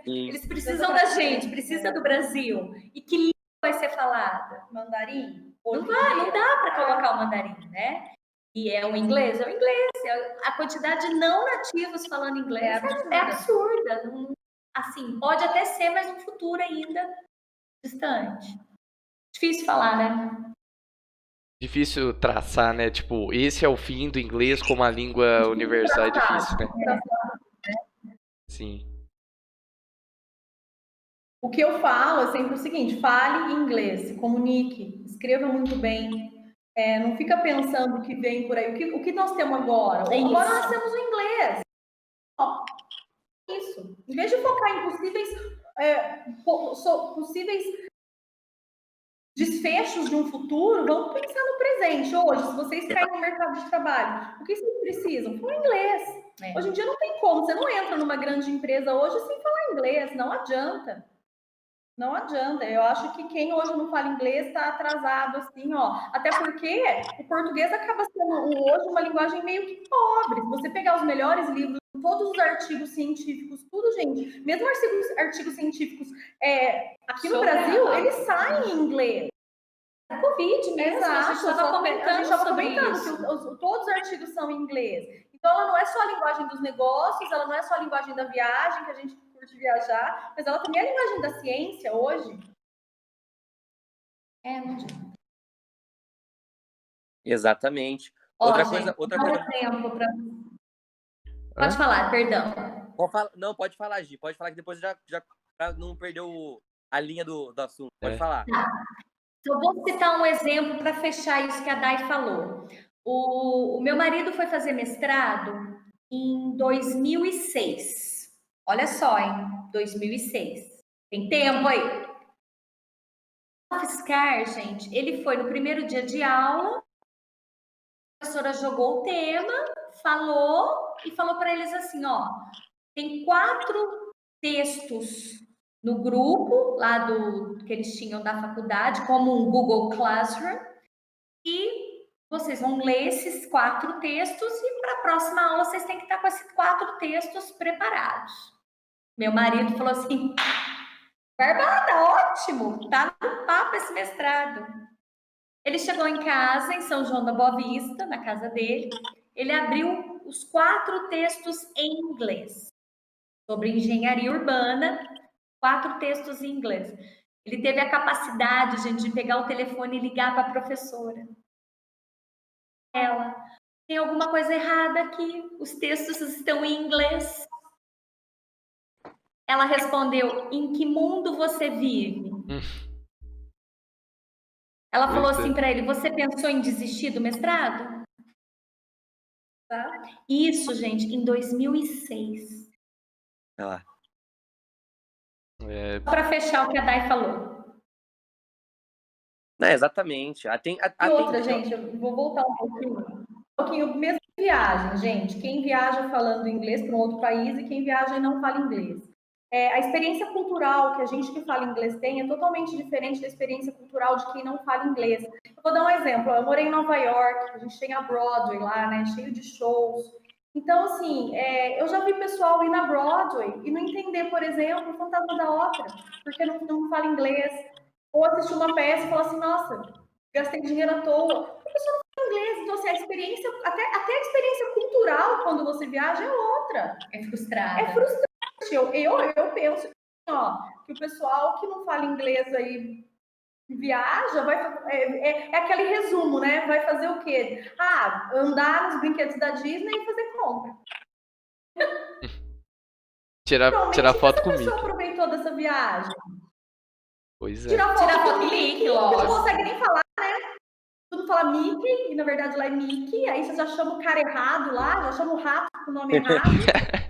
Sim. Eles precisam da gente, precisam do Brasil. E que língua vai ser falada? Mandarim? Não dá para colocar o mandarim, né? E é o inglês? É o inglês. A quantidade de não nativos falando inglês é absurda. Não, assim, pode até ser, mas no futuro ainda distante. Difícil falar, né? Difícil traçar, né? Tipo, esse é o fim do inglês como a língua universal, é difícil, né? Sim. O que eu falo é sempre o seguinte: fale inglês, se comunique, escreva muito bem. Não fica pensando que vem por aí. O que nós temos agora? Agora nós temos o inglês. Isso. Em vez de focar em possíveis desfechos de um futuro, vamos pensar no presente. Hoje, se vocês caem no mercado de trabalho, o que vocês precisam? Falar inglês. Hoje em dia não tem como, você não entra numa grande empresa hoje sem falar inglês, não adianta. Não adianta. Eu acho que quem hoje não fala inglês está atrasado, assim, ó. Até porque o português acaba sendo hoje uma linguagem meio que pobre. Se você pegar os melhores livros, todos os artigos científicos, tudo, gente, mesmo artigos científicos aqui no Brasil, eles saem em inglês. Covid mesmo, Exato, a gente estava comentando que todos os artigos são em inglês. Então, ela não é só a linguagem dos negócios, ela não é só a linguagem da viagem, que a gente curte viajar, mas ela também é a linguagem da ciência hoje. Não adianta. Exatamente. Outra coisa. Exemplo pra... Pode falar, perdão. Não, pode falar, Gi. Pode falar que depois já pra não perder a linha do assunto. Pode falar. Eu vou citar um exemplo para fechar isso que a Dai falou. O meu marido foi fazer mestrado em 2006. Olha só, hein? 2006. Tem tempo aí. O UFSCar, gente, ele foi no primeiro dia de aula, a professora jogou o tema, falou para eles assim, ó, tem 4 textos no grupo, lá que eles tinham da faculdade, como um Google Classroom, e vocês vão ler esses 4 textos e para a próxima aula vocês têm que estar com esses 4 textos preparados. Meu marido falou assim, Barbada, ótimo, tá no papo esse mestrado. Ele chegou em casa, em São João da Boa Vista, na casa dele, ele abriu os 4 textos em inglês, sobre engenharia urbana, 4 textos em inglês. Ele teve a capacidade, gente, de pegar o telefone e ligar para a professora. Ela, tem alguma coisa errada aqui, os textos estão em inglês. Ela respondeu, em que mundo você vive? Ela falou assim para ele, você pensou em desistir do mestrado? Tá? Isso, gente, em 2006. Para fechar o que a Dai falou. Exatamente. E outra, gente, eu vou voltar um pouquinho, mesmo viagem, gente. Quem viaja falando inglês para um outro país e quem viaja e não fala inglês. A experiência cultural que a gente que fala inglês tem é totalmente diferente da experiência cultural de quem não fala inglês. Eu vou dar um exemplo. Eu morei em Nova York, a gente tem a Broadway lá, né, cheio de shows. Então, assim, eu já vi pessoal ir na Broadway e não entender, por exemplo, o Fantasma da Ópera, porque não fala inglês. Ou assistir uma peça e falar assim, nossa, gastei dinheiro à toa. A pessoa não fala inglês. Então, assim, a experiência, até a experiência cultural quando você viaja é outra. É frustrada. É frustrante. Eu penso que o pessoal que não fala inglês aí viaja, é aquele resumo, né? Vai fazer o quê? Andar nos brinquedos da Disney e fazer compra. Tirar foto comigo. Você aproveitou dessa viagem? Pois é. Tirar foto com Mickey, lógico. Não consegue nem falar, né? Tudo fala Mickey, e na verdade lá é Mickey, aí você já chama o cara errado lá, já chama o rato com o nome errado.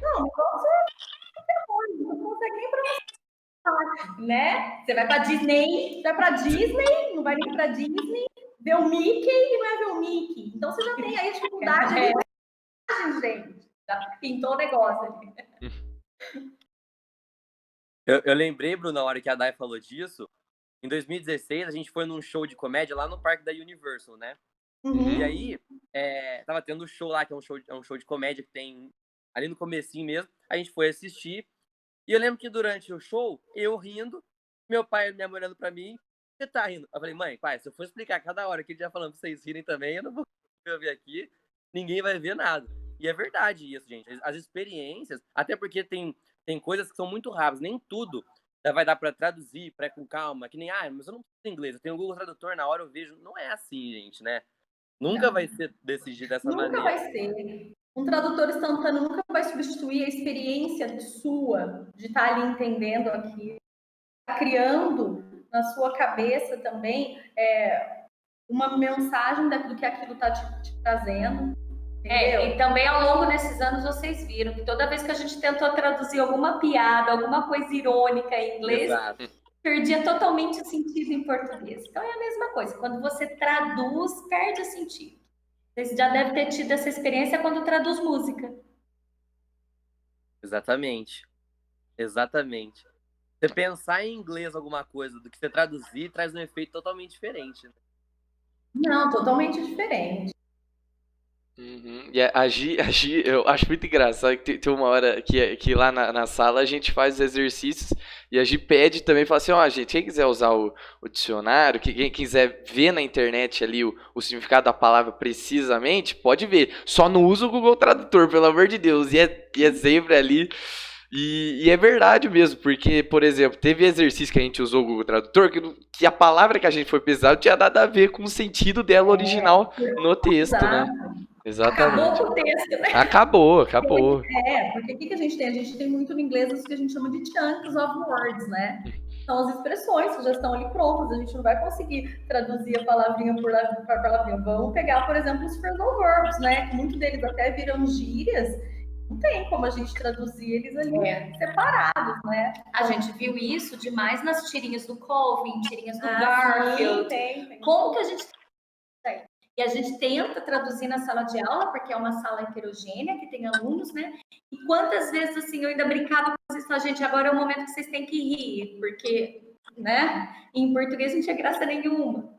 Não, o negócio não consegue nem pronunciar, né? Você vai pra Disney, não vai nem pra Disney, vê o Mickey e não é ver o Mickey. Então você já tem aí a dificuldade de gente. Já pintou o negócio ali. Eu lembrei, Bruno, na hora que a Dai falou disso, em 2016 a gente foi num show de comédia lá no parque da Universal, né? Uhum. E aí, tava tendo um show lá, que é um show de comédia que tem ali no comecinho mesmo. A gente foi assistir. E eu lembro que durante o show, eu rindo, meu pai e minha mãe olhando pra mim, você tá rindo? Eu falei, mãe, pai, se eu for explicar cada hora que ele já falando pra vocês rirem também, eu não vou ver aqui, ninguém vai ver nada. E é verdade isso, gente. As experiências, até porque tem coisas que são muito rápidas, nem tudo vai dar pra traduzir, com calma, que nem, mas eu não preciso inglês, eu tenho o Google Tradutor, na hora eu vejo. Não é assim, gente, né? Nunca vai ser decidido dessa maneira. Nunca vai ser. Um tradutor instantâneo nunca vai substituir a experiência sua de estar ali entendendo aquilo, criando na sua cabeça também uma mensagem daquilo que aquilo está te trazendo. E também ao longo desses anos vocês viram que toda vez que a gente tentou traduzir alguma piada, alguma coisa irônica em inglês, Exato. perdia totalmente o sentido em português. Então é a mesma coisa, quando você traduz, perde o sentido. Você já deve ter tido essa experiência quando traduz música. Exatamente. Exatamente. Você pensar em inglês alguma coisa do que você traduzir traz um efeito totalmente diferente, né? Não, totalmente diferente. Uhum. E a Gi, eu acho muito engraçado que tem uma hora que lá na sala a gente faz os exercícios e a Gi pede também, fala assim, ó, gente, quem quiser usar o dicionário, quem quiser ver na internet ali o significado da palavra precisamente, pode ver. Só não usa o Google Tradutor, pelo amor de Deus. E é sempre ali. E é verdade mesmo, porque, por exemplo, teve exercício que a gente usou o Google Tradutor que a palavra que a gente foi pesquisar não tinha nada a ver com o sentido dela original no texto, né? Acabou Exatamente. com o texto, né? Acabou. Porque o que a gente tem? A gente tem muito no inglês isso que a gente chama de chunks of words, né? São as expressões que já estão ali prontas, a gente não vai conseguir traduzir a palavrinha por palavrinha. Vamos pegar, por exemplo, os phrasal verbs, né? Que muitos deles até viram gírias, não tem como a gente traduzir eles ali separados, né? A gente viu isso demais nas tirinhas do Colvin, tirinhas do Sim, Garfield. tem. Como que a gente e a gente tenta traduzir na sala de aula, porque é uma sala heterogênea, que tem alunos, né? E quantas vezes, assim, eu ainda brincava com vocês, falava, gente, agora é o momento que vocês têm que rir, porque, né? Em português não tinha graça nenhuma.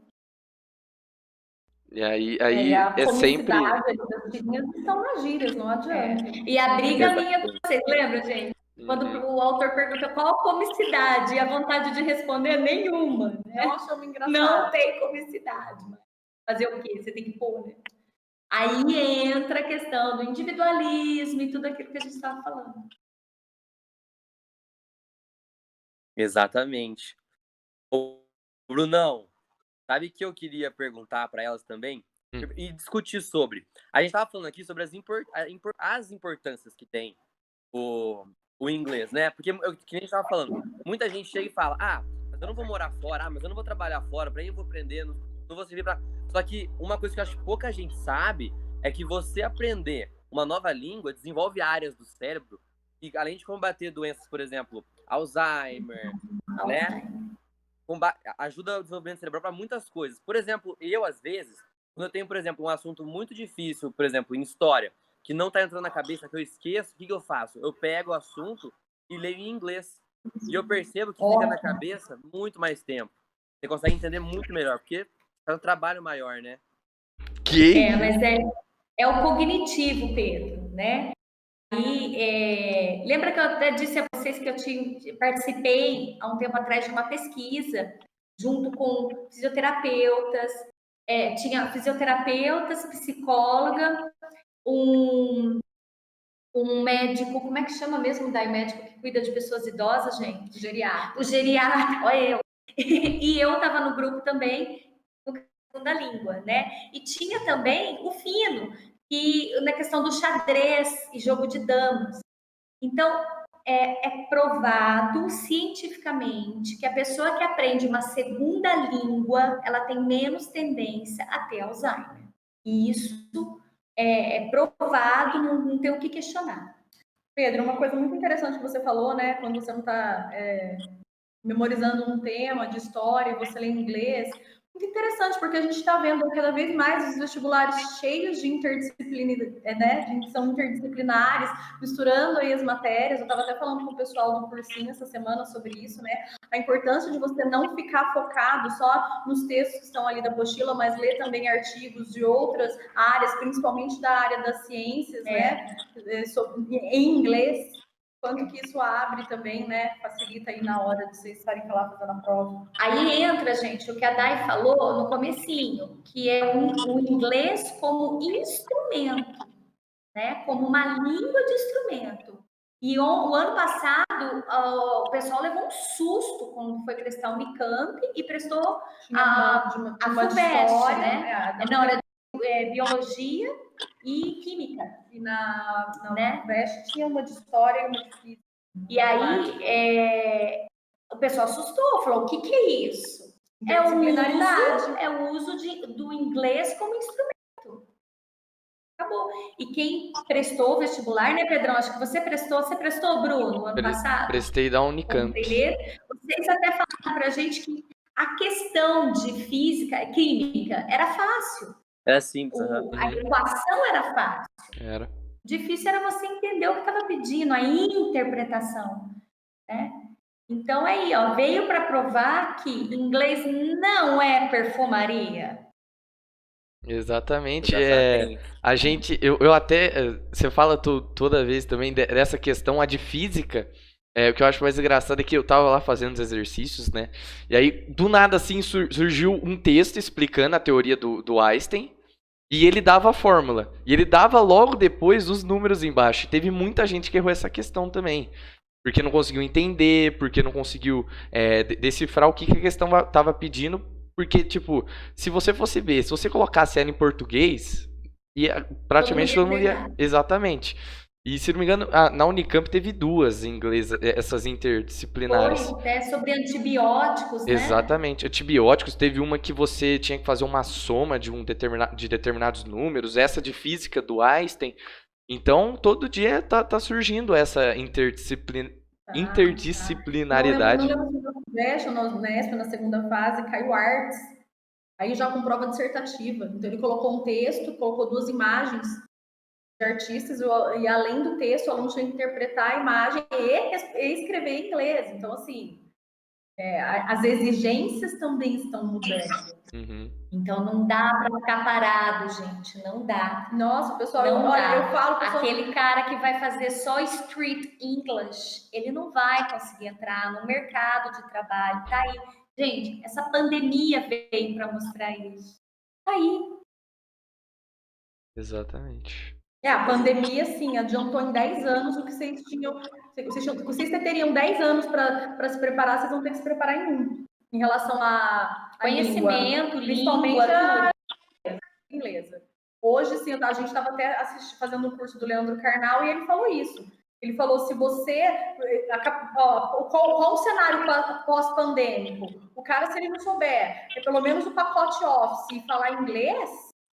E aí A é sempre. comicidade das tirinhas estão nas gírias, não adianta. E a briga minha com vocês, lembra, gente? Quando Uhum. o autor pergunta qual a comicidade e a vontade de responder nenhuma, né? Nós achamos engraçado. Não tem comicidade, mas fazer o quê? Você tem que pôr, né? Aí entra a questão do individualismo e tudo aquilo que a gente estava falando. Exatamente. Ô, Brunão, sabe que eu queria perguntar para elas também? E discutir sobre. A gente estava falando aqui sobre as importâncias que tem o inglês, né? Porque, que a gente estava falando, muita gente chega e fala, mas eu não vou morar fora, mas eu não vou trabalhar fora, para aí eu vou aprender, não vou servir para. Só que uma coisa que eu acho que pouca gente sabe é que você aprender uma nova língua desenvolve áreas do cérebro que, além de combater doenças, por exemplo, Alzheimer, né? Ajuda o desenvolvimento cerebral para muitas coisas. Por exemplo, eu, às vezes, quando eu tenho, por exemplo, um assunto muito difícil, por exemplo, em história, que não tá entrando na cabeça, que eu esqueço, o que eu faço? Eu pego o assunto e leio em inglês. E eu percebo que fica na cabeça muito mais tempo. Você consegue entender muito melhor, porque é um trabalho maior, né? Mas é o cognitivo, Pedro, né? E lembra que eu até disse a vocês que eu participei há um tempo atrás de uma pesquisa junto com fisioterapeutas, tinha fisioterapeutas, psicóloga, um médico, como é que chama mesmo, daí médico que cuida de pessoas idosas, gente? Geriatra. O geriatra, olha eu. E eu estava no grupo também, no questão da língua, né? E tinha também o fino, que na questão do xadrez e jogo de damas. Então, é provado cientificamente que a pessoa que aprende uma segunda língua, ela tem menos tendência a ter Alzheimer. E isso é provado, não tem o que questionar. Pedro, uma coisa muito interessante que você falou, né? Quando você não está memorizando um tema de história, você lê em inglês. Muito interessante, porque a gente está vendo cada vez mais os vestibulares cheios de são interdisciplinares, misturando aí as matérias. Eu estava até falando com o pessoal do cursinho essa semana sobre isso, né? A importância de você não ficar focado só nos textos que estão ali da apostila, mas ler também artigos de outras áreas, principalmente da área das ciências, né? Em inglês. Quanto que isso abre também, né? Facilita aí na hora de vocês estarem lá fazendo a prova. Aí entra, gente, o que a Dai falou no comecinho, que é o inglês como instrumento, né? Como uma língua de instrumento. E o ano passado, o pessoal levou um susto quando foi prestar o Unicamp e prestou a FUVEST, né? Na hora de biologia e química. E na FUVEST tinha uma de história e uma de física. E aí o pessoal assustou, falou, o que é isso? É o uso do inglês como instrumento. Acabou. acabou. E quem prestou o vestibular, né, Pedrão? Acho que você prestou, Bruno, ano passado? Prestei da Unicamp. Vocês até falaram pra gente que a questão de física, química, era fácil. Era simples. A equação era fácil. Era. Difícil era você entender o que estava pedindo, a interpretação, né? Então aí, ó, veio para provar que inglês não é perfumaria. Exatamente. A gente, eu até, você fala toda vez também dessa questão, a de física. O que eu acho mais engraçado é que eu tava lá fazendo os exercícios, né? E aí, do nada, assim, surgiu um texto explicando a teoria do Einstein. E ele dava a fórmula. E ele dava logo depois os números embaixo. E teve muita gente que errou essa questão também. Porque não conseguiu entender, porque não conseguiu decifrar o que a questão tava pedindo. Porque, tipo, se você fosse ver, se você colocasse ela em português, praticamente todo mundo ia... Exatamente. E, se não me engano, na Unicamp teve 2 em inglês, essas interdisciplinares. Sobre antibióticos, né? Exatamente. Antibióticos, teve uma que você tinha que fazer uma soma de determinados números, essa de física do Einstein. Então, todo dia tá surgindo essa interdisciplinaridade. No Sudeste, no Unesp, na segunda fase, caiu artes. Aí já com prova dissertativa. Então, ele colocou um texto, colocou 2 imagens de artistas, e além do texto, o aluno tinha que interpretar a imagem e escrever em inglês. Então, assim, as exigências também estão mudando. Uhum. Então, não dá para ficar parado, gente, não dá. Nossa, pessoal, não dá. Eu falo... Pessoal... Aquele cara que vai fazer só street English, ele não vai conseguir entrar no mercado de trabalho. Tá aí. Gente, essa pandemia veio para mostrar isso. Tá aí. Exatamente. A pandemia, sim, adiantou em 10 anos o que vocês tinham. Vocês teriam 10 anos para se preparar, vocês vão ter que se preparar em 1. Em relação a conhecimento, principalmente língua, a inglesa. Hoje, sim, a gente estava até fazendo um curso do Leandro Carnal e ele falou isso. Ele falou, se você... Qual o cenário pós-pandêmico? O cara, se ele não souber, pelo menos o pacote Office e falar inglês,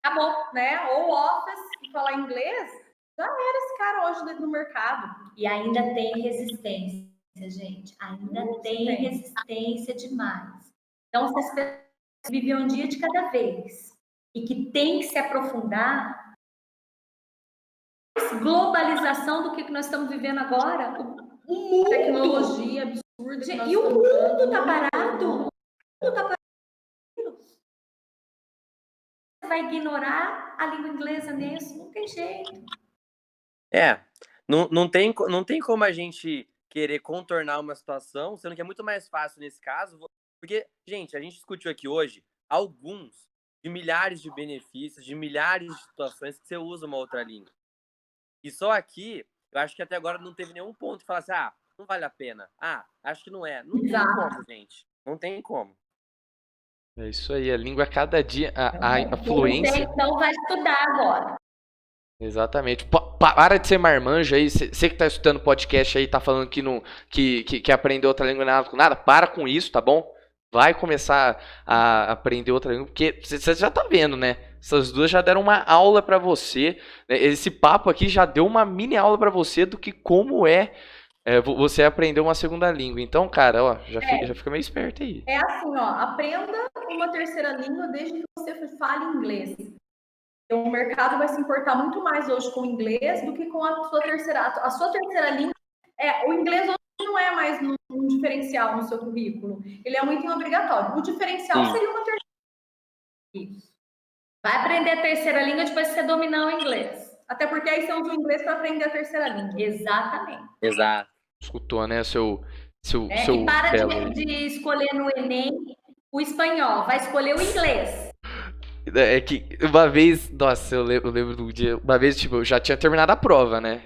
acabou, né? Ou Office e falar inglês, já era esse cara hoje no mercado. E ainda tem resistência, gente. Ainda tem resistência demais. Então, se as pessoas vivem um dia de cada vez e que tem que se aprofundar, globalização do que nós estamos vivendo agora, o mundo, tecnologia absurda. Gente, e o mundo está parado. O mundo está parado. Você vai ignorar a língua inglesa nisso? Não tem jeito. Não tem como a gente querer contornar uma situação, sendo que é muito mais fácil nesse caso, porque, gente, a gente discutiu aqui hoje alguns de milhares de benefícios, de milhares de situações que você usa uma outra língua. E só aqui, eu acho que até agora não teve nenhum ponto que falasse, não vale a pena. Acho que não é. Não tem como, gente. Não tem como. É isso aí, a língua cada dia, a fluência... Então vai estudar agora. Exatamente. Para de ser marmanja aí, você que tá escutando podcast aí, tá falando que aprendeu outra língua nada, para com isso, tá bom? Vai começar a aprender outra língua, porque você já tá vendo, né? Essas 2 já deram uma aula pra você, né? Esse papo aqui já deu uma mini aula pra você do que como você aprender uma segunda língua. Então, cara, ó, já fica meio esperto aí. É assim, ó, aprenda uma terceira língua desde que você fale inglês. O mercado vai se importar muito mais hoje com o inglês do que com a sua terceira. A sua terceira língua, o inglês hoje não é mais um diferencial no seu currículo. Ele é um item obrigatório. O diferencial seria uma terceira língua. Isso. Vai aprender a terceira língua depois que você dominar o inglês. Até porque aí você usa o inglês para aprender a terceira língua. Exatamente. Exato. Escutou, né, seu e para de escolher no Enem o espanhol, vai escolher o inglês. É que uma vez, nossa, eu lembro do dia, uma vez, tipo, eu já tinha terminado a prova, né?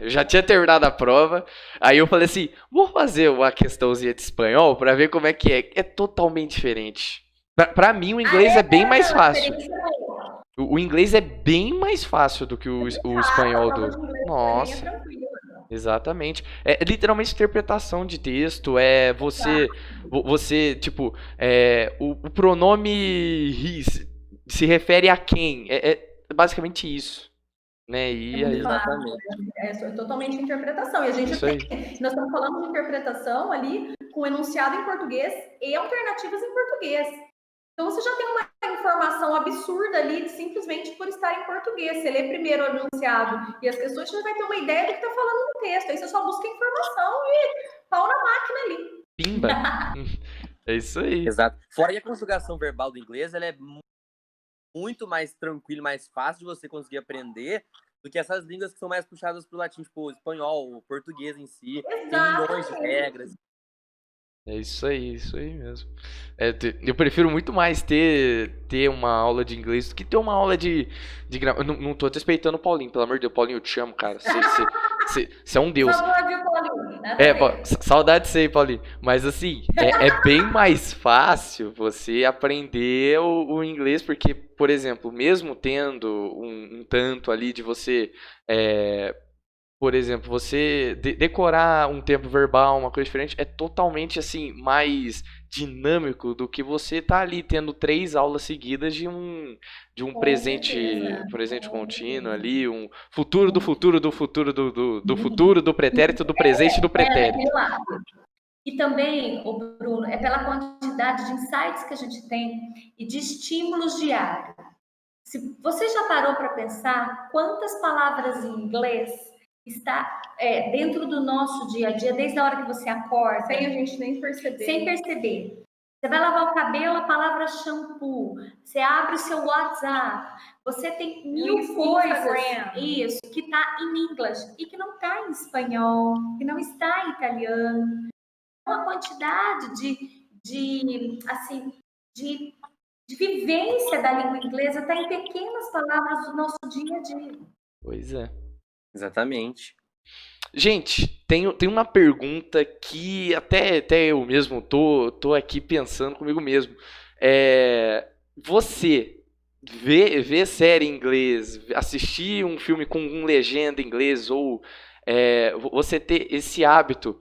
Aí eu falei assim, vou fazer uma questãozinha de espanhol pra ver como é que é. É totalmente diferente. Pra mim, o inglês é bem mais fácil. O inglês é bem mais fácil do que o espanhol do... Nossa, exatamente. É literalmente interpretação de texto, você tipo, o pronome he se refere a quem? É basicamente isso. né? E aí, Exatamente. É totalmente interpretação. E a gente isso aí. nós estamos falando de interpretação ali com enunciado em português e alternativas em português. Então você já tem uma informação absurda ali simplesmente por estar em português. Você lê primeiro o enunciado e as questões, você já vai ter uma ideia do que está falando no texto. Aí você só busca informação e pau na máquina ali. Pimba. É isso aí. Exato. Fora que a conjugação verbal do inglês, ela é muito mais tranquila, mais fácil de você conseguir aprender do que essas línguas que são mais puxadas pro latim, tipo o espanhol, o português em si. Tem milhões de regras. É isso aí mesmo. Eu prefiro muito mais ter uma aula de inglês do que ter uma aula de gramática. Não tô desrespeitando o Paulinho, pelo amor de Deus, Paulinho, eu te amo, cara. Você é um Por deus. favor, viu, Paulinho? Nada a ver. Saudade de você, Paulinho. Mas assim, é bem mais fácil você aprender o inglês, porque, por exemplo, mesmo tendo um tanto ali de você. Por exemplo, você decorar um tempo verbal, uma coisa diferente, é totalmente assim mais dinâmico do que você tá ali tendo 3 aulas seguidas de um Com presente, certeza. presente Com contínuo certeza. ali, um futuro do futuro do futuro do futuro do pretérito do presente do pretérito. Aquele lá. E também, o Bruno, é pela quantidade de insights que a gente tem e de estímulos diários. Se você já parou para pensar quantas palavras em inglês está dentro do nosso dia a dia, desde a hora que você acorda, Sem a gente nem perceber. sem perceber. Você vai lavar o cabelo, a palavra shampoo. Você abre o seu WhatsApp. Você tem mil coisas, Instagram. isso, que está em inglês e que não está em espanhol, que não está em italiano. Uma quantidade de vivência da língua inglesa está em pequenas palavras do nosso dia a dia. Pois é. Exatamente. Gente, tem uma pergunta que até eu mesmo tô aqui pensando comigo mesmo. Você vê série em inglês, assistir um filme com legenda em inglês, ou você ter esse hábito,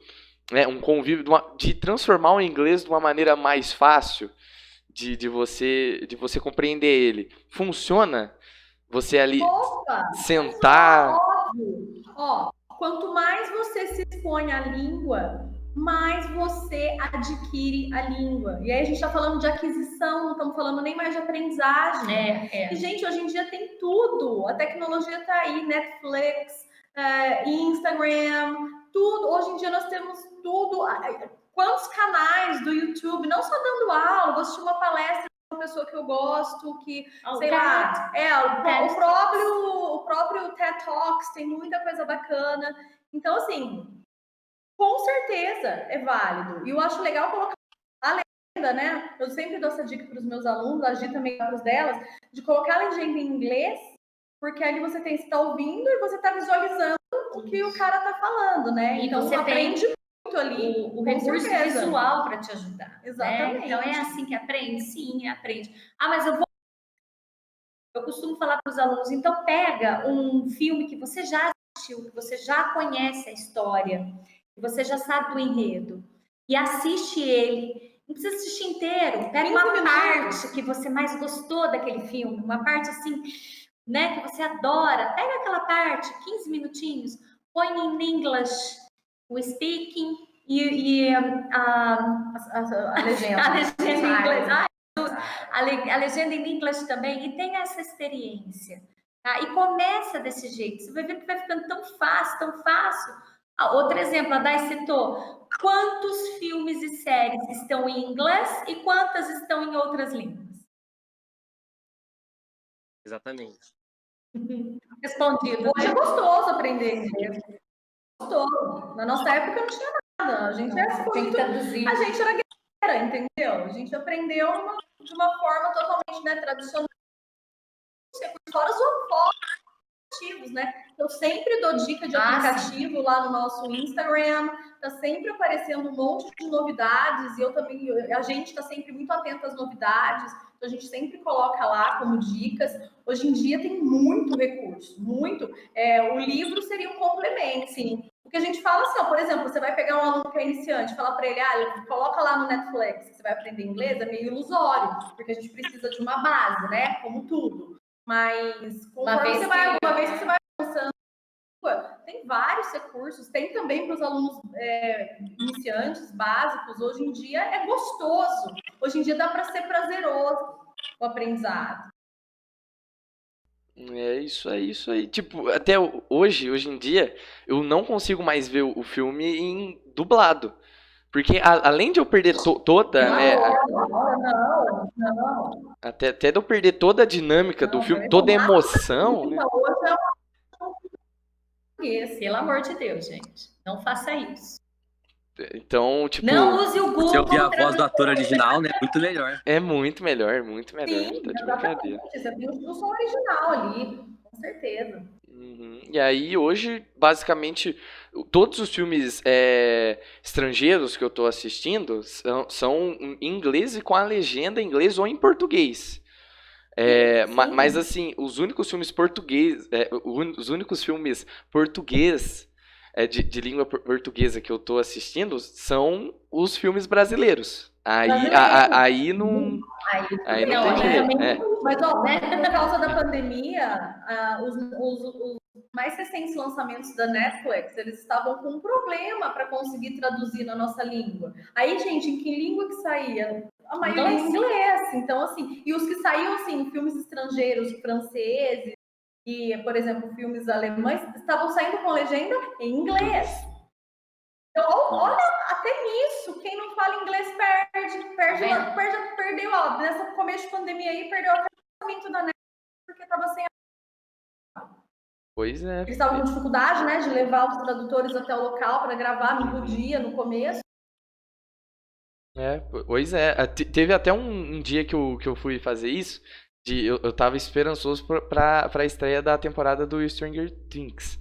né, um convívio de transformar o inglês de uma maneira mais fácil de você compreender ele. Funciona? Você ali Opa! sentar. Óbvio. Ó, quanto mais você se expõe à língua, mais você adquire a língua. E aí a gente está falando de aquisição, não estamos falando nem mais de aprendizagem. E, gente, hoje em dia tem tudo. A tecnologia está aí, Netflix, Instagram, tudo. Hoje em dia nós temos tudo. Quantos canais do YouTube, não só dando aula, vou assistir uma palestra de uma pessoa que eu gosto, que, sei lá, o próprio TED Talks tem muita coisa bacana. Então, assim, com certeza é válido. E eu acho legal colocar a legenda, né? Eu sempre dou essa dica para os meus alunos, a Gi também para os delas, de colocar a legenda em inglês, porque ali você está ouvindo e você está visualizando o que o cara está falando, né? E então você aprende muito ali. o recurso certeza. visual para te ajudar. Exatamente. Né? Então é assim que aprende? Sim, aprende. Mas eu costumo falar para os alunos, então pega um filme que você já assistiu, que você já conhece a história, que você já sabe do enredo, e assiste ele. Não precisa assistir inteiro, pega uma parte que você mais gostou daquele filme, uma parte assim, né, que você adora, pega aquela parte, 15 minutinhos, põe em English, o speaking e a legenda. A legenda em inglês. A legenda em inglês também, e tem essa experiência. Tá? E começa desse jeito. Você vai ver que vai ficando tão fácil, tão fácil. Outro exemplo, a Dai citou. Quantos filmes e séries estão em inglês e quantas estão em outras línguas? Exatamente. Respondido. Hoje é gostoso aprender inglês. Gostoso. Na nossa época não tinha nada. A gente era muito... A gente era guerreira, entendeu? A gente aprendeu de uma forma totalmente tradicional. Fora os aplicativos, né? Eu sempre dou dica de aplicativo lá no nosso Instagram. Tá sempre aparecendo um monte de novidades. E eu também, a gente está sempre muito atento às novidades. Então a gente sempre coloca lá como dicas. Hoje em dia tem muito recurso, muito. O livro seria um complemento, sim. Porque a gente fala assim, ó, por exemplo, você vai pegar um aluno que é iniciante, falar para ele, coloca lá no Netflix, que você vai aprender inglês, é meio ilusório, porque a gente precisa de uma base, né? Como tudo. Mas uma vez que você vai vários recursos, tem também para os alunos iniciantes, básicos. Hoje em dia é gostoso, hoje em dia dá para ser prazeroso o aprendizado. É isso aí. Tipo, até hoje em dia, eu não consigo mais ver o filme em dublado. Porque além de eu perder toda, né, Não. até de eu perder toda a dinâmica do filme, toda a emoção, né? Hoje Pelo amor de Deus, gente. Não faça isso. Então, tipo, Não use o Google. Você ouvir a como voz do ator original, né? Muito melhor. é muito melhor, muito melhor. Sim, Tá de brincadeira. exatamente. Você tem o som original ali, com certeza. Uhum. E aí, hoje, basicamente, todos os filmes estrangeiros que eu tô assistindo são em inglês e com a legenda em inglês ou em português. Mas assim, os únicos filmes português de língua portuguesa que eu tô assistindo são os filmes brasileiros. Aí não tem jeito. Mas, por causa da pandemia, os mais recentes lançamentos da Netflix, eles estavam com um problema para conseguir traduzir na nossa língua. Aí, gente, em que língua que saía? A maioria em inglês. Então, assim, e os que saíam, assim, filmes estrangeiros, franceses, e, por exemplo, filmes alemães, estavam saindo com legenda em inglês. Então, olha, até nisso, quem não fala inglês perdeu, ó, nessa começo de pandemia aí, perdeu o tratamento da Netflix porque estava sem. Pois é. Eles estavam com dificuldade, né, de levar os tradutores até o local para gravar, não podia no começo. Pois é. Teve até um dia que eu fui fazer isso, eu tava esperançoso pra estreia da temporada do Stranger Things,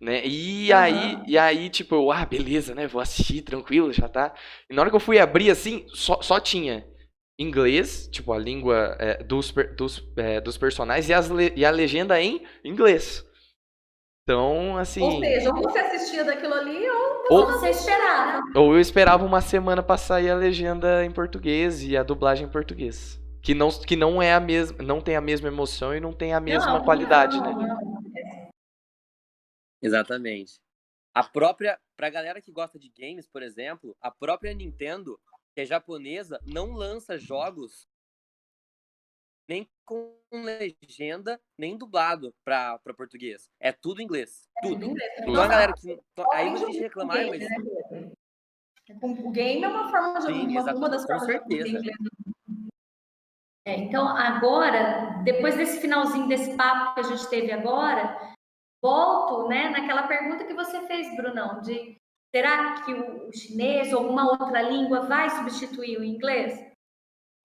né? E aí, tipo, beleza, né? Vou assistir, tranquilo, já tá. E na hora que eu fui abrir, assim, só tinha inglês, tipo, a língua dos personagens e a legenda em inglês. Então, assim... Ou seja, ou você assistia daquilo ali, ou você esperava. Ou eu esperava uma semana pra sair a legenda em português e a dublagem em português. Que não é a mesma, não tem a mesma emoção e não tem a mesma qualidade, né? Exatamente. Pra galera que gosta de games, por exemplo, a própria Nintendo, que é japonesa, não lança jogos nem com legenda, nem dublado pra português. É tudo em inglês. Tudo. Então a galera que... Aí muita gente reclamar, mas... O game é uma forma de... Sim, uma das com formas certeza. de inglês. Então, agora, depois desse finalzinho desse papo que a gente teve agora, volto, né, naquela pergunta que você fez, Brunão, de será que o chinês ou alguma outra língua vai substituir o inglês?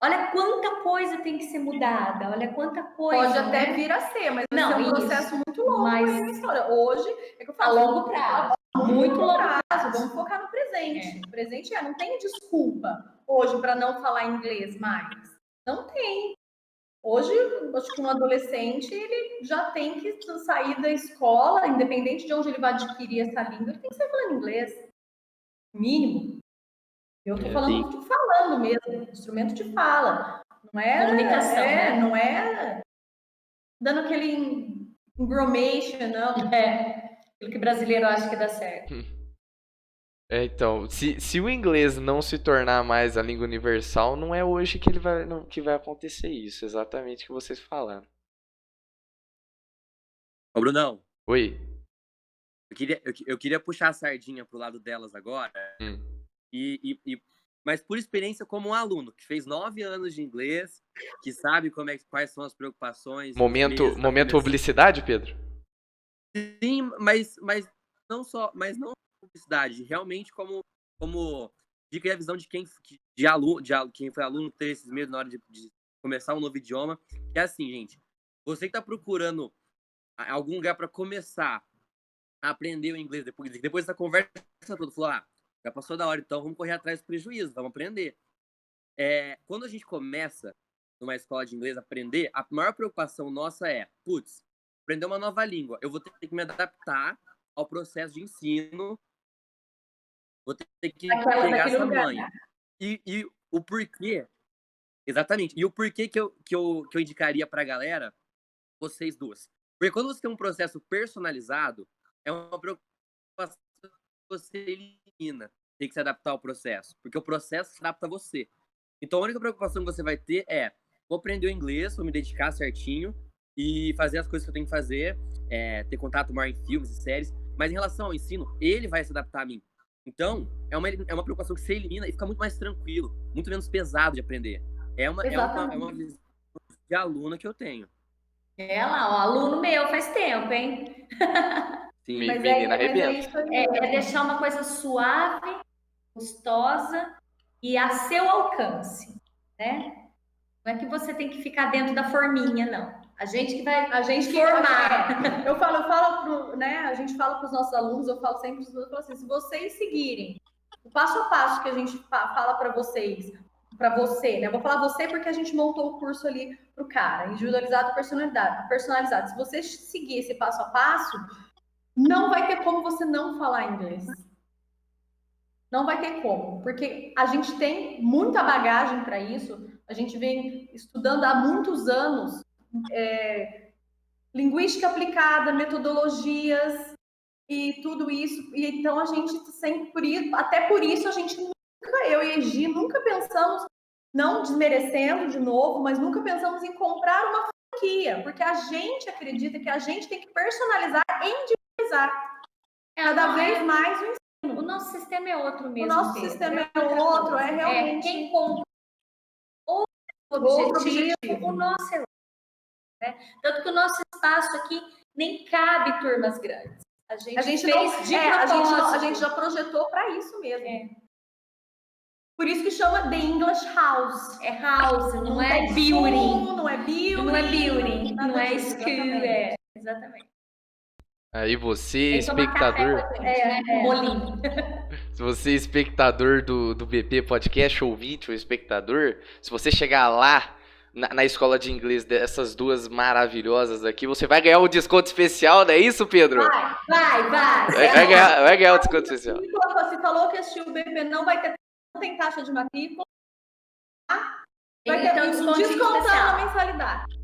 Olha quanta coisa tem que ser mudada, olha quanta coisa. Pode até vir a ser, mas não, é um processo muito longo aí na história. Hoje, é que eu falo, a longo prazo. Muito longo prazo. Vamos focar no presente. O presente não tem desculpa hoje para não falar inglês mais. Não tem. Hoje, acho que um adolescente, ele já tem que sair da escola, independente de onde ele vai adquirir essa língua, ele tem que sair falando inglês. Mínimo. Eu tô falando mesmo, instrumento de fala. Não é comunicação, né? Não é dando aquele embromation, não. Aquilo que brasileiro acha que dá certo. Então, se o inglês não se tornar mais a língua universal, não é hoje que vai acontecer isso, exatamente o que vocês falaram. Ô, Brunão. Oi. Eu queria puxar a sardinha pro lado delas agora. Mas por experiência como um aluno que fez 9 anos de inglês, que sabe quais são as preocupações. Momento publicidade, Pedro? Sim, mas não só, publicidade, realmente como dica e a visão de quem foi aluno, ter esses medos na hora de começar um novo idioma. Que é assim, gente, você que tá procurando algum lugar para começar a aprender o inglês depois dessa conversa toda, falou, já passou da hora, então vamos correr atrás do prejuízo, vamos aprender. Quando a gente começa numa escola de inglês a aprender, a maior preocupação nossa é, aprender uma nova língua, eu vou ter que me adaptar ao processo de ensino, vou ter que pegar essa manha. E o porquê, exatamente, e o porquê que eu indicaria pra galera, vocês duas. Porque quando você tem um processo personalizado, é uma você elimina. Tem que se adaptar ao processo, porque o processo se adapta a você. Então a única preocupação que você vai ter é: vou aprender o inglês, vou me dedicar certinho e fazer as coisas que eu tenho que fazer, ter contato maior em filmes e séries, mas em relação ao ensino, ele vai se adaptar a mim. Então, é uma preocupação que você elimina e fica muito mais tranquilo, muito menos pesado de aprender. É uma visão de aluna que eu tenho. É lá, ó, aluno meu faz tempo, hein? Sim. Menina arrebenta. isso aí. É deixar uma coisa suave, gostosa e a seu alcance, né? Não é que você tem que ficar dentro da forminha, não. A gente que vai formar. Eu falo né? A gente fala para os nossos alunos, eu falo sempre para os alunos, assim, se vocês seguirem o passo a passo que a gente fala para vocês, para você, né? Eu vou falar você porque a gente montou o curso ali pro cara, individualizado, personalizado. Se você seguir esse passo a passo, não vai ter como você não falar inglês. Não vai ter como, porque a gente tem muita bagagem para isso. A gente vem estudando há muitos anos linguística aplicada, metodologias e tudo isso. E então a gente sempre, até por isso a gente nunca, eu e a Gi, nunca pensamos, não desmerecendo de novo, mas nunca pensamos em comprar uma franquia, porque a gente acredita que a gente tem que personalizar e individualizar cada vez mais o ensino. O nosso sistema é outro mesmo. O nosso sistema é outro, é realmente quem compra outro objetivo, o nosso é outro, né? Tanto que o nosso espaço aqui nem cabe turmas grandes. A gente já projetou para isso mesmo. Por isso que chama The English House. É house, não é building. Não é building. Não é building, não é school. Exatamente. Aí você, espectador... Bolinho. Se você, espectador do BP Podcast, ouvinte ou espectador, se você chegar lá na escola de inglês dessas duas maravilhosas aqui, você vai ganhar um desconto especial, não é isso, Pedro? Vai. Vai ganhar um desconto especial. Você falou que assistiu o BP, não tem taxa de matrícula. Vai ter um descontão na mensalidade.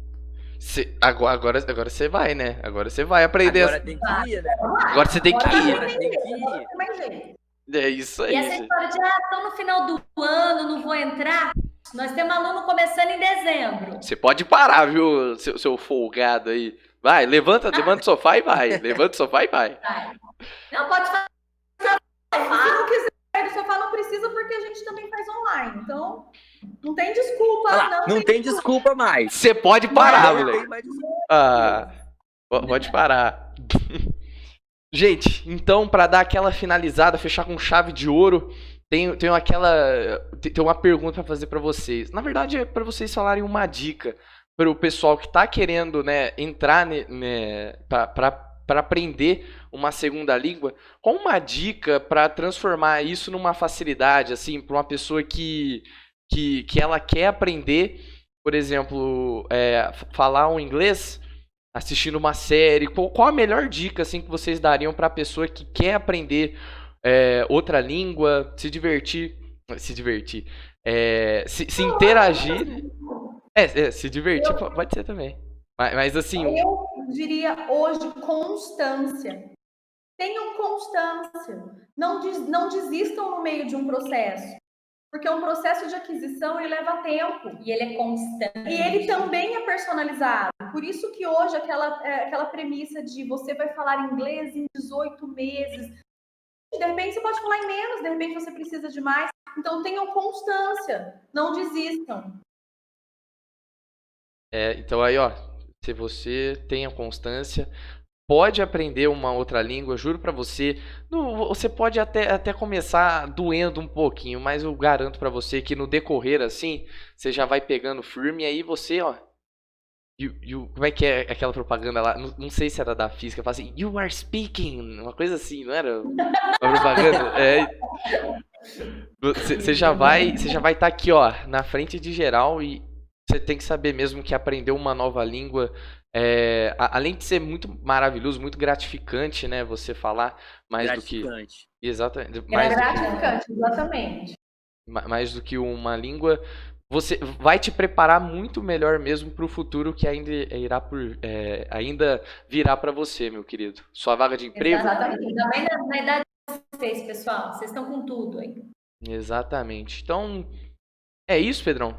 Agora você vai, né? Agora você vai aprender. Agora tem que ir, né? Agora você tem que ir. Agora tem que ir. É isso aí. E essa história de, estão no final do ano, não vou entrar. Nós temos aluno começando em dezembro. Você pode parar, viu, seu folgado aí. Vai, levanta o sofá e vai. Levanta o sofá e vai. Não, pode fazer. Se não quiser sair do sofá, não precisa, porque a gente também faz online. Então, não tem desculpa. Não tem desculpa mais. Você pode parar, Não moleque. tem mais desculpa. Pode parar. Gente, então, pra dar aquela finalizada, fechar com chave de ouro, tem uma pergunta pra fazer pra vocês. Na verdade, é pra vocês falarem uma dica pro pessoal que tá querendo, né, entrar para aprender uma segunda língua. Qual uma dica para transformar isso numa facilidade, assim, para uma pessoa que ela quer aprender, por exemplo, falar um inglês assistindo uma série? Qual a melhor dica, assim, que vocês dariam para a pessoa que quer aprender outra língua, se divertir, se interagir, se divertir pode ser também. Mas assim... Eu diria hoje constância. Tenham constância. Não desistam no meio de um processo. Porque um processo de aquisição, ele leva tempo. E ele é constante. E ele também é personalizado. Por isso que hoje aquela premissa de você vai falar inglês em 18 meses. De repente você pode falar em menos, de repente você precisa de mais. Então tenham constância. Não desistam. Então aí, ó, se você tem a constância, pode aprender uma outra língua, juro pra você. Você pode até começar doendo um pouquinho, mas eu garanto pra você que no decorrer, assim, você já vai pegando firme e aí você, ó... como é que é aquela propaganda lá? Não sei se era da física, fala assim, you are speaking, uma coisa assim, não era? Uma propaganda? Você já vai estar aqui, ó, na frente de geral e você tem que saber mesmo que aprender uma nova língua, além de ser muito maravilhoso, muito gratificante, né, você falar mais do que... Exatamente. Gratificante, exatamente. Mais do que uma língua, você vai te preparar muito melhor mesmo para o futuro que ainda virá para você, meu querido. Sua vaga de emprego. Exatamente. Ainda mais na idade de vocês, pessoal. Vocês estão com tudo aí. Exatamente. Então, é isso, Pedrão?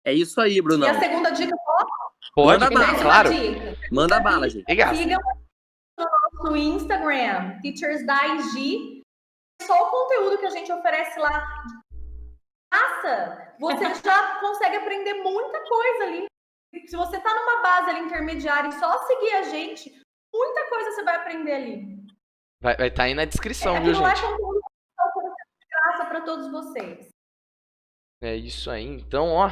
É isso aí, E Brunão. a segunda dica, Pode, Manda bala. claro. Manda bala, gente. Legal. sigam no nosso Instagram, Teachers da IG. Só o conteúdo que a gente oferece lá. Nossa, você já consegue aprender muita coisa ali. Se você tá numa base ali intermediária e só seguir a gente, muita coisa você vai aprender ali. Vai estar aí na descrição, viu, Aquilo lá é gente? conteúdo que eu ofereço de graça para todos vocês. É isso aí. Então, ó,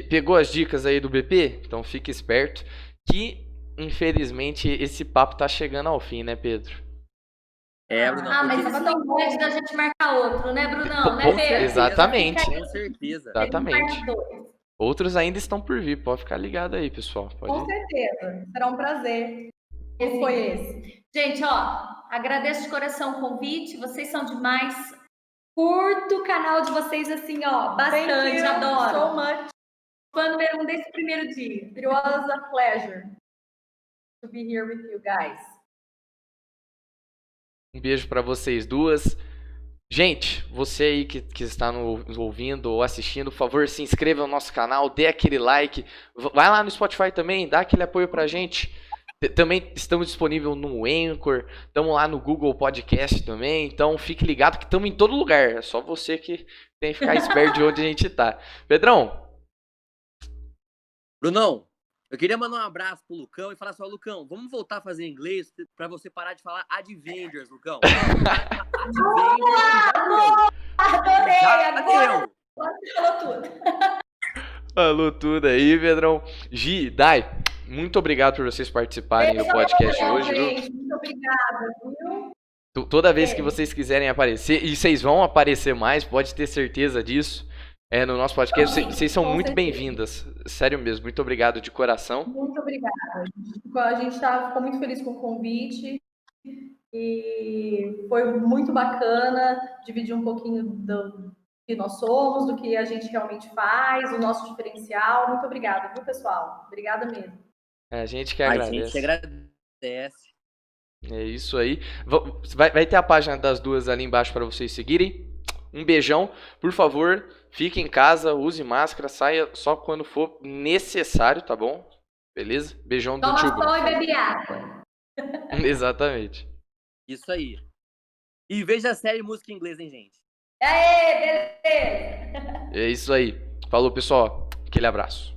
pegou as dicas aí do BP? Então fique esperto que, infelizmente, esse papo tá chegando ao fim, né, Pedro? Brunão. Ah, mas isso não impede da gente marcar outro, né, Brunão? Né, Com Pedro? certeza. Exatamente. Com certeza. Exatamente. Parte 2. Outros ainda estão por vir. Pode ficar ligado aí, pessoal. Com Pode... certeza. Será um prazer. Qual foi esse? Gente, ó, agradeço de coração o convite. Vocês são demais. Curto o canal de vocês assim, ó, Thank bastante. you Adoro. so much. Fã número 1 desse primeiro dia. It was a pleasure to be here with you guys. Um beijo pra vocês duas. Gente, você aí que está nos ouvindo ou assistindo, por favor, se inscreva no nosso canal, dê aquele like. Vai lá no Spotify também, dá aquele apoio pra gente. Também estamos disponíveis no Anchor, estamos lá no Google Podcast também, então fique ligado que estamos em todo lugar. É só você que tem que ficar esperto de onde a gente tá. Pedrão, Brunão, eu queria mandar um abraço pro Lucão e falar assim, ó, Lucão, vamos voltar a fazer inglês pra você parar de falar Adventures, Lucão. Adorei! Já Agora deu. você falou tudo. falou tudo aí, Pedrão. Gi, Dai, muito obrigado por vocês participarem do podcast hoje, viu? Gente, muito obrigada, viu? Toda vez que vocês quiserem aparecer, e vocês vão aparecer mais, pode ter certeza disso, no nosso podcast. Vocês são com muito certeza. bem-vindas. Sério mesmo, muito obrigado de coração. Muito obrigada. A gente ficou muito feliz com o convite e foi muito bacana dividir um pouquinho do que nós somos, do que a gente realmente faz, o nosso diferencial. Muito obrigada, viu, pessoal? Obrigada mesmo. A gente que A agradece. gente agradece. É isso aí. Vai ter a página das duas ali embaixo para vocês seguirem. Um beijão. Por favor, fique em casa, use máscara, saia só quando for necessário, tá bom? Beleza? Beijão do Toma tio. sol e bebe água. Exatamente. Isso aí. E veja a série Música em Inglês, hein, gente? Aê, beleza! É isso aí. Falou, pessoal. Aquele abraço.